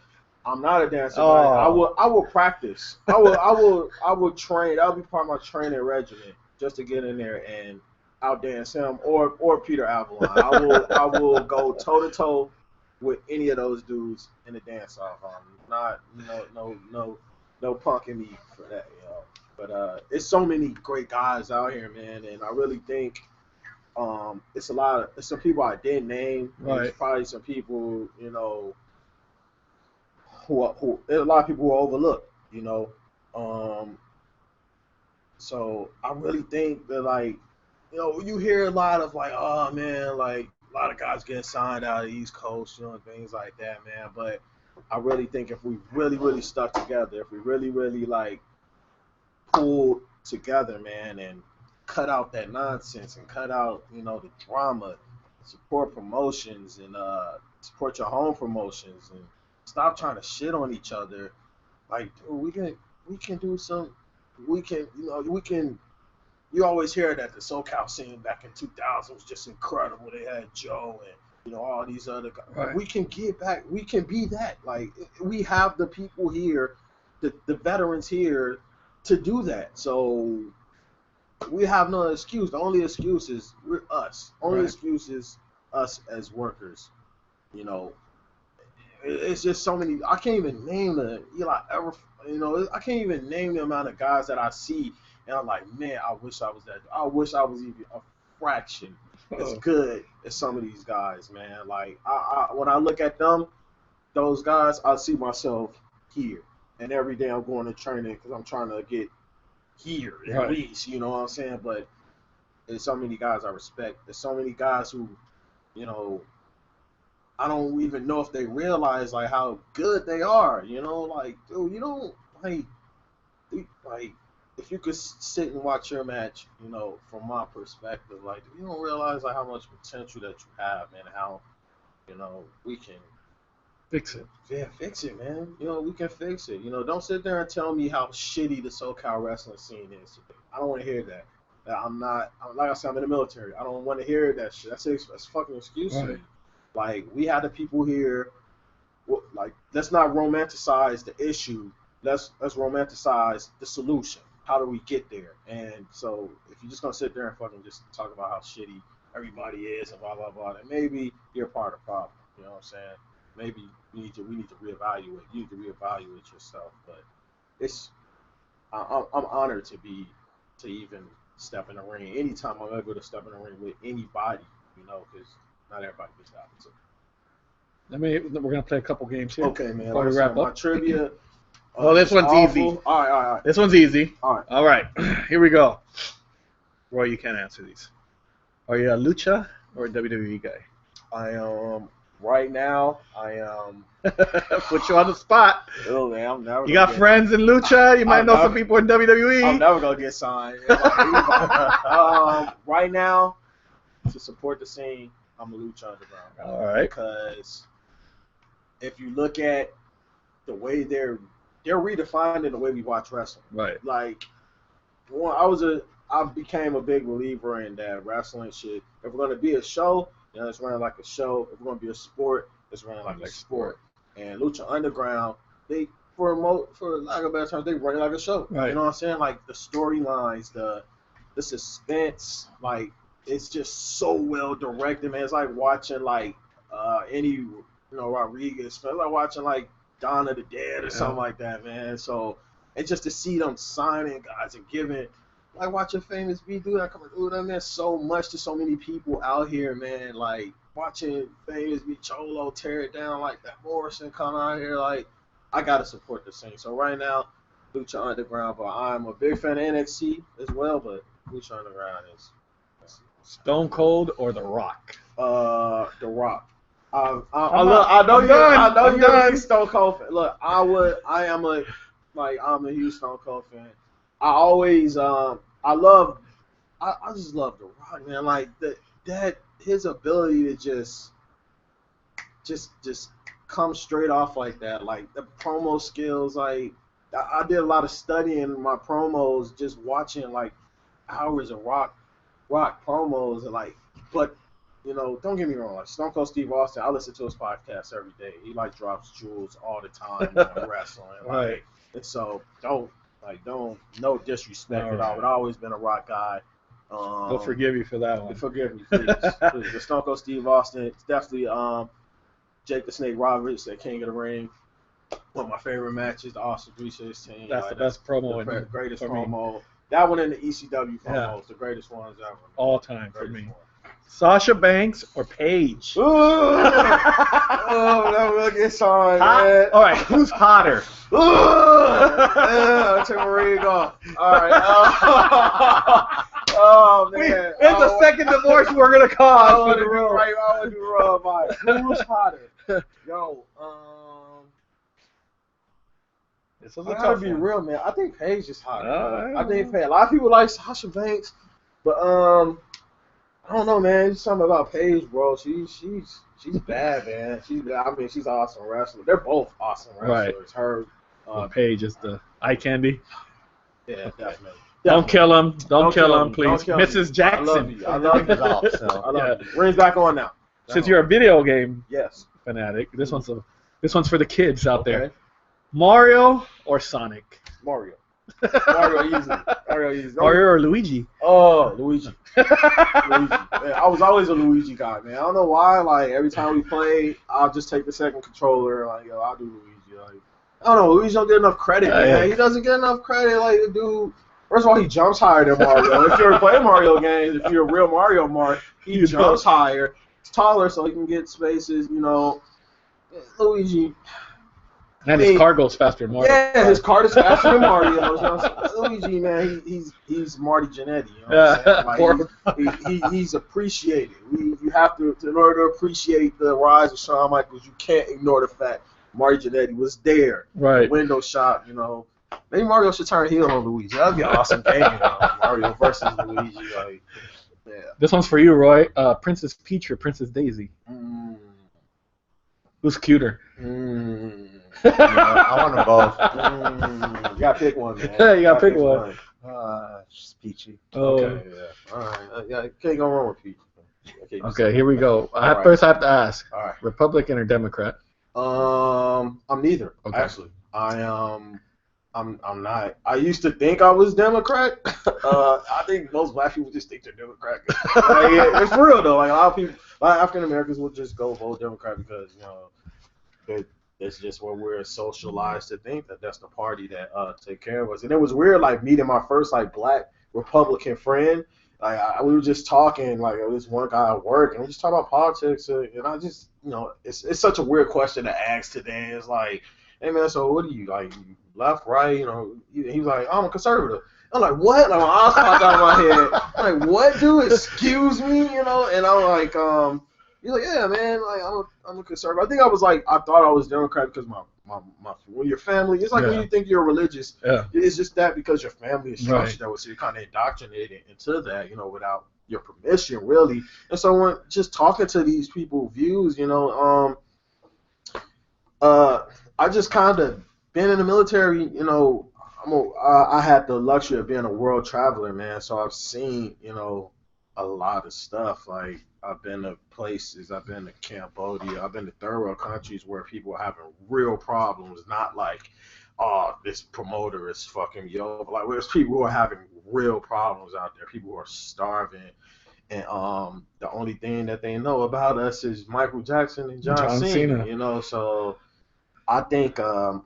I'm not a dancer. Oh. But I will practice. I will train. That'll be part of my training regimen just to get in there and outdance him or Peter Avalon. I will go toe to toe with any of those dudes in the dance off. Not no punking me for that, you know. But it's so many great guys out here, man, and I really think it's some people I didn't name. Right. There's probably some people, you know, who there's a lot of people who are overlooked, you know. So I really think that, like, you know, you hear a lot of like, oh man, like a lot of guys getting signed out of the East Coast, you know, and things like that, man. But I really think if we really, really stuck together, if we really, really like pulled together, man, and cut out that nonsense and cut out, you know, the drama, support promotions and support your home promotions and stop trying to shit on each other. Like, dude, we can do some, we can. You always hear that the SoCal scene back in 2000 was just incredible. They had Joe and, you know, all these other guys. Right. We can get back. We can be that. Like, we have the people here, the veterans here to do that. So we have no excuse. The only excuse is we're us. Only excuse is us as workers. You know, it's just so many. I can't even name I can't even name the amount of guys that I see. And I'm like, man, I wish I was that. I wish I was even a fraction as good as some of these guys, man. Like, I when I look at them, those guys, I see myself here. And every day I'm going to training because I'm trying to get here at least, you know what I'm saying? But there's so many guys I respect. There's so many guys who, you know, I don't even know if they realize like how good they are. You know, like dude, you don't like if you could sit and watch your match, you know, from my perspective, like you don't realize like how much potential that you have, man. How you know we can Fix it. yeah fix it, man. You know we can fix it. You know, don't sit there and tell me how shitty the SoCal wrestling scene is today. I don't want to hear that. Like I said, I'm in the military. I don't want to hear that shit. That's fucking excuse to me. Like, we had the people here, like, let's not romanticize the issue. Let's romanticize the solution. How do we get there? And so, if you're just going to sit there and fucking just talk about how shitty everybody is and blah, blah, blah, then maybe you're part of the problem. You know what I'm saying? Maybe we need to reevaluate. You need to reevaluate yourself. But I'm honored to even step in the ring. Anytime I'm able to step in the ring with anybody, you know, because not everybody gets the opportunity. We're gonna play a couple games here. Okay, man. Before we wrap up. My trivia. Oh, this one's awful. easy. All right. This one's easy. All right. Here we go. Roy, you can't answer these. Are you a lucha or a WWE guy? I am right now. I am. Put you on the spot. Oh man, I'm never. You got friends in lucha. You might know some people in WWE. I'm never gonna get signed. Right now, to support the scene, I'm a Lucha Underground guy. All right. Because if you look at the way they're redefining the way we watch wrestling. Right. Like, I became a big believer in that wrestling shit. If we're gonna be a show, you know, it's running like a show. If we're gonna be a sport, it's running like a sport. And Lucha Underground, they for lack of a better term, they run it like a show. Right. You know what I'm saying? Like the storylines, the suspense, like it's just so well directed, man. It's like watching like any Rodriguez. It's like watching like Dawn of the Dead or something like that, man. So and just to see them signing guys and giving, like watching Famous B do that, that meant so much to so many people out here, man. Like watching Famous B Cholo tear it down like that, Morrison come out here, like I gotta support the scene. So right now, Lucha Underground, but I'm a big fan of NXT as well, but Lucha Underground is Stone Cold or The Rock? The Rock. I know you're a Stone Cold fan. Look, I'm a huge Stone Cold fan. I always I just love The Rock, man. Like that his ability to just come straight off like that, like the promo skills. Like I did a lot of studying in my promos, just watching like hours of Rock promos, and like, but you know, don't get me wrong, like Stone Cold Steve Austin, I listen to his podcast every day. He like drops jewels all the time on wrestling, right? And so no disrespect at all, but I've always been a Rock guy. They'll forgive you for that one. Forgive me, please. Please. The Stone Cold Steve Austin, it's definitely Jake the Snake Roberts at King of the Ring. One of my favorite matches, the Austin 316. That's the best promo. The greatest promo. Me. That one in the ECW promos, the greatest ones ever. All time for me. Sasha Banks or Paige? That will get signed, man. All right, who's hotter? Take my ring off. All right. Oh man, it's the second divorce we're gonna cause. I want to do wrong by who's hotter? Yo, this was I gotta be real, man. I think Paige is hotter. I think Paige. A lot of people like Sasha Banks, but I don't know, man. There's something about Paige, bro. She's bad, man. She's an awesome wrestler. They're both awesome wrestlers. Right. Her Paige is the eye candy. Yeah, definitely. Don't kill him. Don't kill him, please. Mrs. Jackson. I love you. I love you. Ring's back on now. Since you're a video game fanatic, this one's for the kids out there. Mario or Sonic? Mario. Mario easy. Mario or Luigi? Oh, Luigi. Man, I was always a Luigi guy, man. I don't know why. Like every time we play, I'll just take the second controller. Like, yo, I'll do Luigi. Like, I don't know. Luigi don't get enough credit, man. Yeah. He doesn't get enough credit. Like the dude. First of all, he jumps higher than Mario. If you're playing Mario games, if you're a real Mario mark, he jumps higher. He's taller, so he can get spaces. You know, Luigi. And his car goes faster than Mario. Yeah, his car is faster than Mario. You know what I'm saying? Luigi, man, he's Marty Jannetty. You know what I'm saying? Like, he's appreciated. You have to, in order to appreciate the rise of Shawn Michaels, you can't ignore the fact Marty Jannetty was there. Right. Window shop, you know. Maybe Mario should turn heel on Luigi. That'd be an awesome game, Mario versus Luigi. Like, yeah. This one's for you, Roy. Princess Peach or Princess Daisy? Who's cuter? I want them both. You gotta pick one, man. Yeah, you gotta pick one. Just Peachy. Oh. Okay, yeah. All right. Yeah, can't go wrong with Peach. Okay, here we go. Right. First, I have to ask. All right. Republican or Democrat? I'm neither. Okay. Actually, I'm not. I used to think I was Democrat. I think most black people just think they're Democrat. Like, yeah, it's for real though. Like a lot of people, like African Americans, will just go vote Democrat because it's just what we're socialized to think that that's the party that take care of us. And it was weird, like meeting my first like black Republican friend. Like we were just talking, like this one guy at work, and we just talking about politics. And I just, it's such a weird question to ask today. It's like, hey man, so what do you like? Left, right? He was like, I'm a conservative. I'm like, what? Like, my eyes popped out of my head. I'm like, what, dude? Excuse me, And I'm like, he's like, yeah, man. Like, I'm a conservative. I think I thought I was Democrat because my when your family, it's like when you think you're religious, it's just that because your family is structured that way, so you're kind of indoctrinated into that, without your permission, really. And so when just talking to these people's views, I just kind of been in the military, I had the luxury of being a world traveler, man. So I've seen, a lot of stuff. Like I've been to places, I've been to Cambodia, I've been to third world countries where people are having real problems, not like, oh, this promoter is fucking me over. Like there's people who are having real problems out there, people who are starving. And the only thing that they know about us is Michael Jackson and John Cena. So I think I'm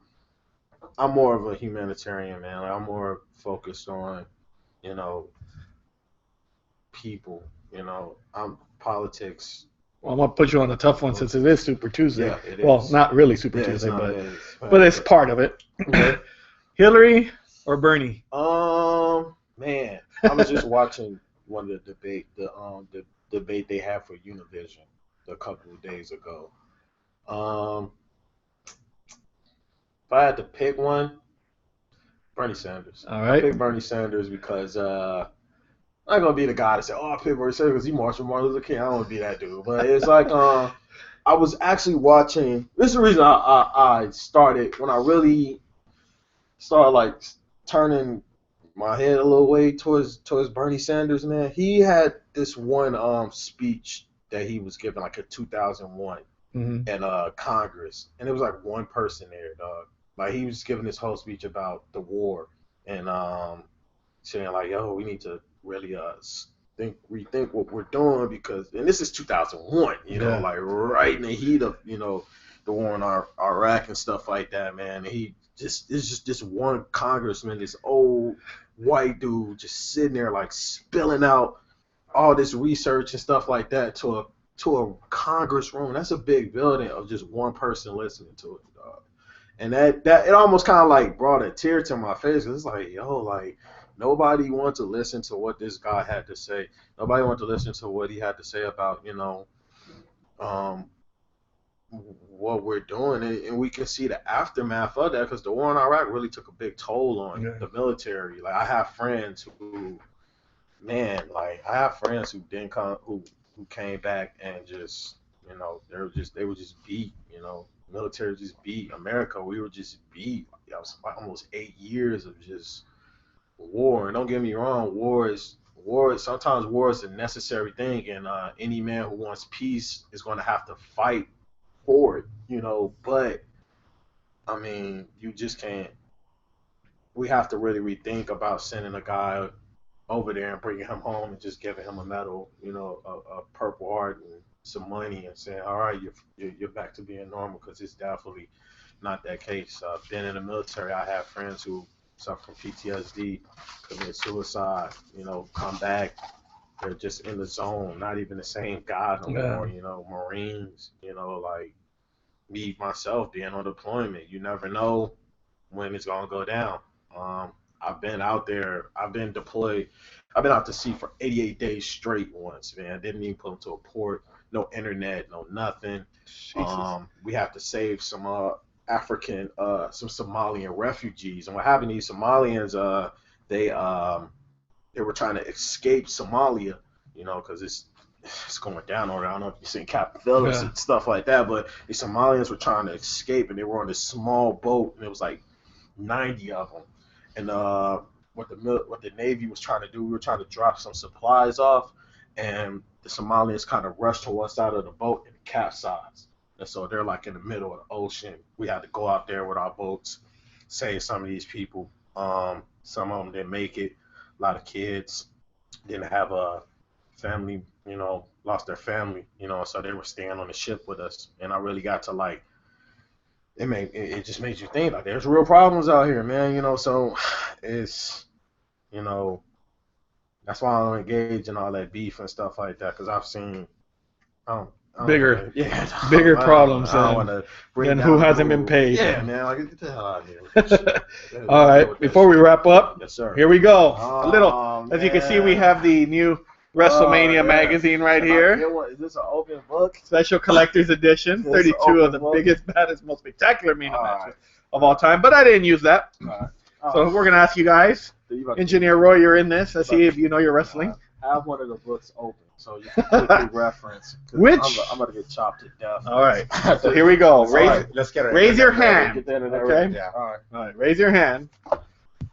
more of a humanitarian, man. Like, I'm more focused on, people. I'm politics. Well, I'm gonna put you on a tough one since it is Super Tuesday. Yeah, it is. Well, not really Super Tuesday, but it's part of it. Okay. Hillary or Bernie? Man, I was just watching one of the debate they had for Univision a couple of days ago. If I had to pick one, Bernie Sanders. All right. I pick Bernie Sanders because I'm not gonna be the guy to say, "Oh, I pick Bernie Sanders because he marched with Martin Luther King." I don't want to be that dude. But it's like I was actually watching. This is the reason I started when I really started like turning my head a little way towards Bernie Sanders. Man, he had this one speech that he was giving like in 2001 in Congress, and it was like one person there, dog. Like he was giving this whole speech about the war and saying like, "Yo, we need to really rethink what we're doing because," and this is 2001, like right in the heat of the war in Iraq and stuff like that, man. And it's just this one congressman, this old white dude, just sitting there like spilling out all this research and stuff like that to a Congress room. That's a big building of just one person listening to it, dog. And that it almost kind of like brought a tear to my face. It's like, yo, like nobody wanted to listen to what this guy had to say. Nobody wanted to listen to what he had to say about, what we're doing. And we can see the aftermath of that because the war in Iraq really took a big toll on the military. Like I have friends who didn't come, who came back and just, they were just beat, military just beat America. We were just beat. It was almost 8 years of just war. And don't get me wrong, sometimes war is a necessary thing, and any man who wants peace is going to have to fight for it, but I mean, you just can't. We have to really rethink about sending a guy over there and bringing him home and just giving him a medal, a Purple Heart and some money and saying, all right, you're back to being normal, because it's definitely not that case. Been in the military, I have friends who suffer from PTSD, commit suicide, come back, they're just in the zone, not even the same guy no more, Marines, me myself being on deployment, you never know when it's gonna go down. I've been out there. I've been deployed. I've been out to sea for 88 days straight once, man. Didn't even put into a port. No internet, no nothing. We have to save some African, some Somalian refugees. And what happened to these Somalians? They were trying to escape Somalia, you know, because it's going down over there. I don't know if you've seen Captain Phillips and stuff like that, but the Somalians were trying to escape, and they were on this small boat, and it was like 90 of them. And what the Navy was trying to do, we were trying to drop some supplies off, and the Somalians kind of rushed to one side of the boat and capsized. And so they're like in the middle of the ocean. We had to go out there with our boats, save some of these people. Some of them didn't make it. A lot of kids didn't have a family, you know, lost their family, you know, so they were staying on the ship with us. And I really got to like, it just made you think like there's real problems out here, man, you know. So it's, you know, that's why I don't engage in all that beef and stuff like that, because I've seen bigger problems than who hasn't been paid. Yeah, man, like get the hell out of here. All right, before we wrap up, yes, sir. Here we go. A little, as you can see, we have the new WrestleMania magazine right here. Is this an open book? Special collector's edition. 32 of the biggest, baddest, most spectacular Mania matches of all time. But I didn't use that. So we're going to ask you guys. Engineer Roy, you're in this. Let's see if you know your wrestling. I have one of the books open, so you can quickly reference. Which? I'm going to get chopped to death. All right. So here we go. Let's get it. Raise your hand. Okay? Yeah. All right. Raise your hand.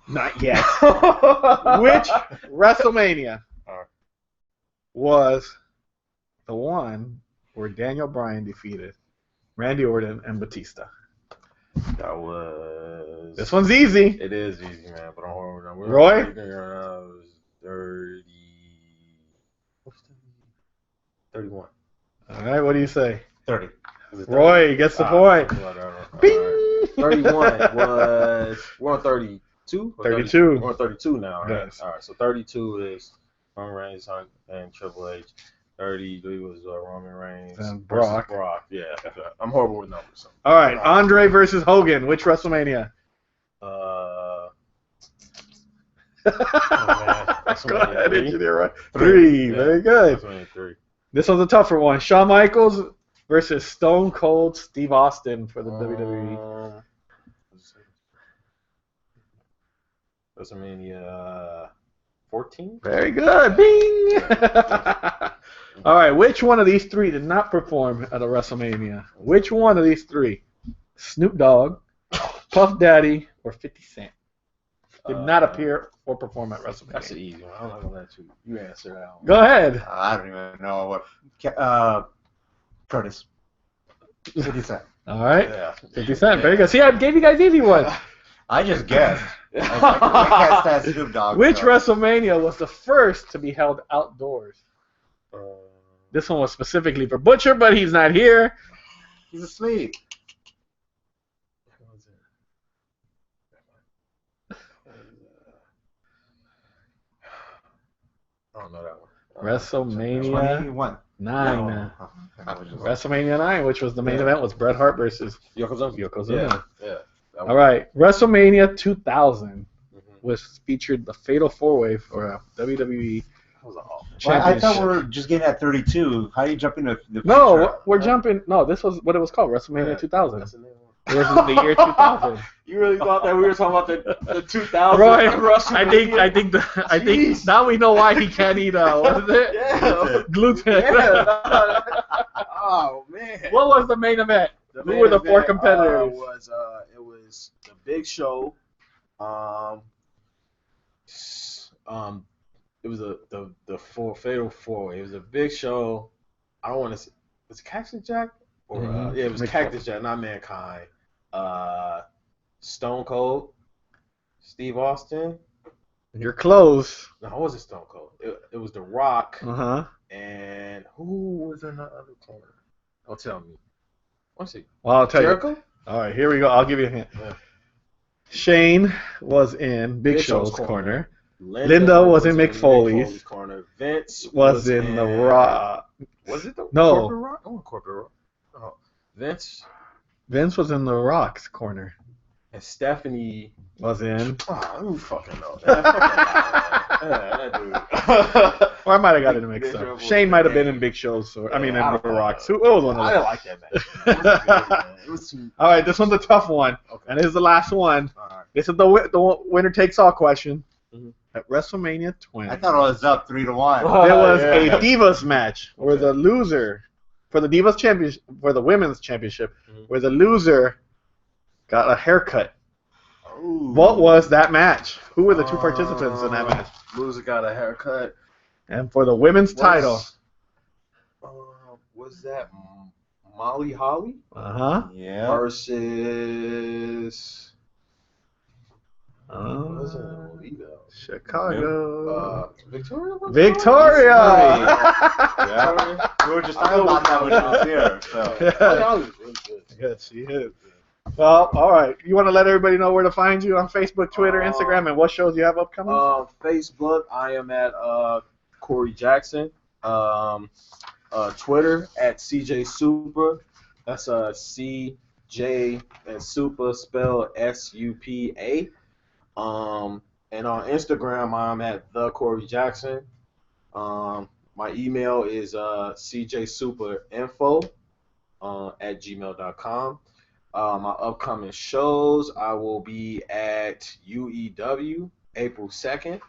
Not yet. Which WrestleMania was the one where Daniel Bryan defeated Randy Orton and Batista? That was. This one's easy. It is easy, man, but I don't remember. Roy? 31. All right, what do you say? 30. Roy gets the point. Bing! 31 was. We're on 32? 32. We're on 32 now, right? Yes. All right, so 32 is Roman Reigns and Triple H. 33 was Roman Reigns and Brock. Yeah, I'm horrible with numbers. So. All right, Andre versus Hogan. Which WrestleMania? Oh, man. Go ahead, Engineer Roy. 3. Yeah. Very good. WrestleMania 3. This was a tougher one. Shawn Michaels versus Stone Cold Steve Austin for the WWE. WrestleMania 14. Very good. Bing! All right, which one of these three did not perform at a WrestleMania? Which one of these three? Snoop Dogg, Puff Daddy, or 50 Cent did not appear or perform at WrestleMania? That's an easy one. I'm not going to let you answer that one. Go ahead. I don't even know what. Curtis. 50 Cent. All right. Yeah. 50 Cent. Very good. See, I gave you guys easy ones. I just guessed. I guessed that Snoop Dogg. Which WrestleMania was the first to be held outdoors? This one was specifically for Butcher, but he's not here. He's asleep. I don't know that one. WrestleMania 21. 9. No. WrestleMania 9, which was the main event, was Bret Hart versus Yokozuna. Yeah. All right. WrestleMania 2000 was featured the Fatal 4-Way for WWE Championship. Well, I thought we were just getting at 32. How do you jump into the future? No, we're jumping. No, this was what it was called, WrestleMania 2000. It was the year 2000. You really thought that we were talking about the 2000? Right. I think now we know why he can't eat. What is it? Yeah. Gluten. Yeah. Oh man. What was the main event? Who were the four competitors? It was the Big Show. It was the Fatal 4-Way. It was a Big Show. I don't want to say, was it Cactus Jack? Or yeah, it was Cactus Jack, not Mankind. Stone Cold, Steve Austin. You're close. No, it wasn't Stone Cold. It was The Rock. And who was in the other corner? Don't tell me. Let's see. Well, I'll tell Jericho? you. All right, here we go. I'll give you a hint. Yeah. Shane was in Big Show's corner. Linda was in Mick Foley's corner. Vince was in the Raw. Was it the No. Corporate Raw? Oh, Corporate Raw. Oh, Vince Vince was in the Rock's corner. And Stephanie Was in. Oh, who fucking knows? That dude. Or I might have got it mixed up. Shane might have been in Big Show's. Or, I mean, in the Rock's. Who was one of I them? didn't like that match. It wasn't good, man. It was too. All right, this one's a tough one. Okay. And this is the last one. All right. This is the winner takes all question. Mhm. At WrestleMania 20. I thought it was up 3-1. Oh, There was yeah. a Divas match where the loser, for the Divas Championship, for the Women's Championship, Mhm. where the loser got a haircut. Ooh. What was that match? Who were the two participants in that match? Loser got a haircut. And for the women's title. Was that Molly Holly Uh-huh. Yeah. versus? Was it Lita? Chicago. Victoria? Victoria! Yeah. We were just talking about that when she was here. So. Molly Holly was really good. Yes, she is. Well, all right. You want to let everybody know where to find you on Facebook, Twitter, Instagram, and what shows you have upcoming? Facebook, I am at Corey Jackson. Twitter at CJ Super. That's CJ and Super spelled SUPA. And on Instagram, I'm at the Corey Jackson. My email is cjsuperinfo at gmail.com. My upcoming shows, I will be at UEW April 2nd.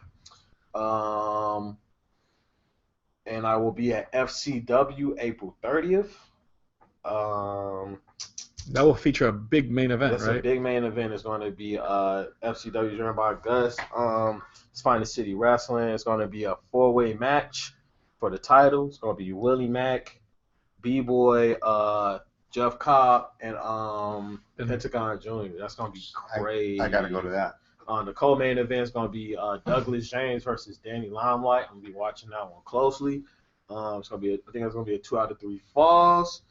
And I will be at FCW April 30th. That will feature a big main event, It's right? a big main event. It's going to be FCW driven by Gus. It's Finest City Wrestling. It's going to be a 4-way match for the title. It's going to be Willie Mack, B-Boy, Jeff Cobb, and Pentagon Jr. That's going to be crazy. I gotta go to that. The co-main event is going to be Douglas James versus Danny Limelight. I'm going to be watching that one closely. It's going to be, I think it's going to be a 2 out of 3 falls.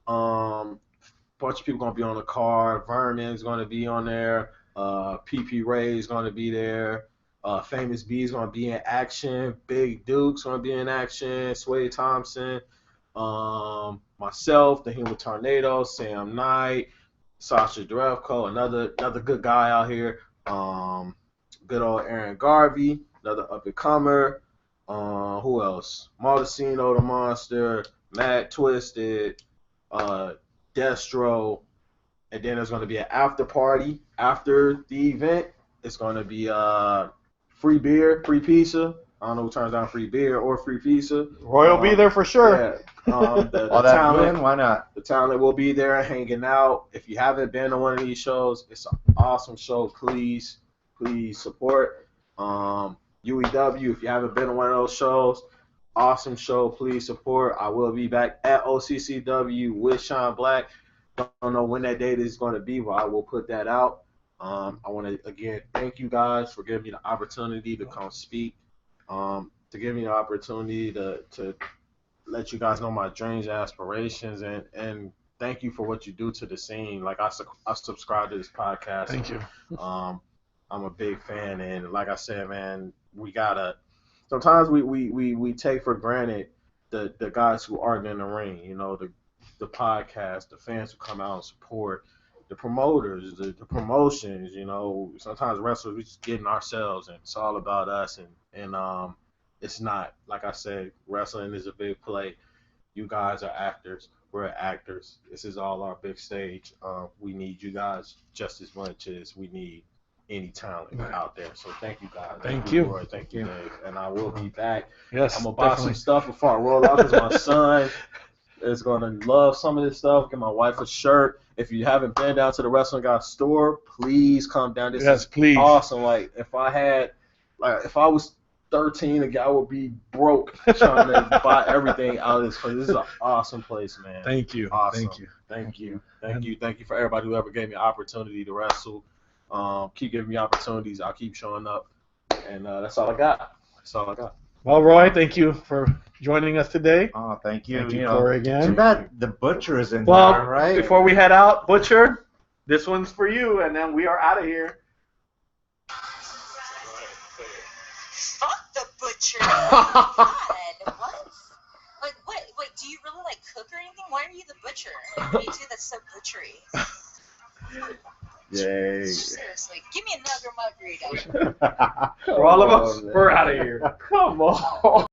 Bunch of people going to be on the card. Vermin's going to be on there. PP Ray's going to be there. Famous B's going to be in action. Big Duke's going to be in action. Sway Thompson. Myself, the Human Tornado, Sam Knight, Sasha Drevko, another good guy out here. Good old Aaron Garvey, another up-and-comer. Who else? Maldacino the Monster, Matt Twisted, Destro, and then there's going to be an after party after the event. It's going to be free beer, free pizza. I don't know who turns down free beer or free pizza. Roy will be there for sure. Yeah. The All that talent, win, why not? the talent will be there hanging out. If you haven't been to one of these shows, it's an awesome show. Please support. UEW, if you haven't been to one of those shows, awesome show. Please support. I will be back at OCCW with Sean Black. Don't know when that date is going to be, but I will put that out. I want to, again, thank you guys for giving me the opportunity to come speak, to give me the opportunity to let you guys know my dreams and aspirations, and thank you for what you do to the scene. Like, I subscribe to this podcast. Thank you. I'm a big fan, and like I said, man, we gotta. Sometimes we take for granted the guys who aren't in the ring. You know, the podcast, the fans who come out and support, the promoters, the promotions. You know, sometimes wrestlers we just getting ourselves, and it's all about us, and it's not. Like I said, wrestling is a big play. You guys are actors. We're actors. This is all our big stage. We need you guys just as much as we need any talent out there. So thank you guys. Thank you. Roy. Thank you, Dave. And I will be back. Yes, I'm going to buy definitely. some stuff before I roll out because my son is going to love some of this stuff. Get my wife a shirt. If you haven't been down to the Wrestling Guys store, please come down. This Yes, is please. awesome. Like, if I was 13 again, I would be broke trying to buy everything out of this place. This is an awesome place, man. Thank you. Awesome. Thank you. Thank you for everybody who ever gave me an opportunity to wrestle. Keep giving me opportunities. I'll keep showing up. And that's all I got. Well, Roy, thank you for joining us today. Oh, thank you. Thank you, You know, Corey, too again. bad the butcher is in Well, here, right? before we head out, Butcher, this one's for you, and then we are out of here. Fuck the butcher. God, what? Wait, do do you really like cook or anything? Why are you the butcher? Like, what do you do that's so butchery? Yay. Seriously, give me another margarita. For all of us, we're out of here. Come on.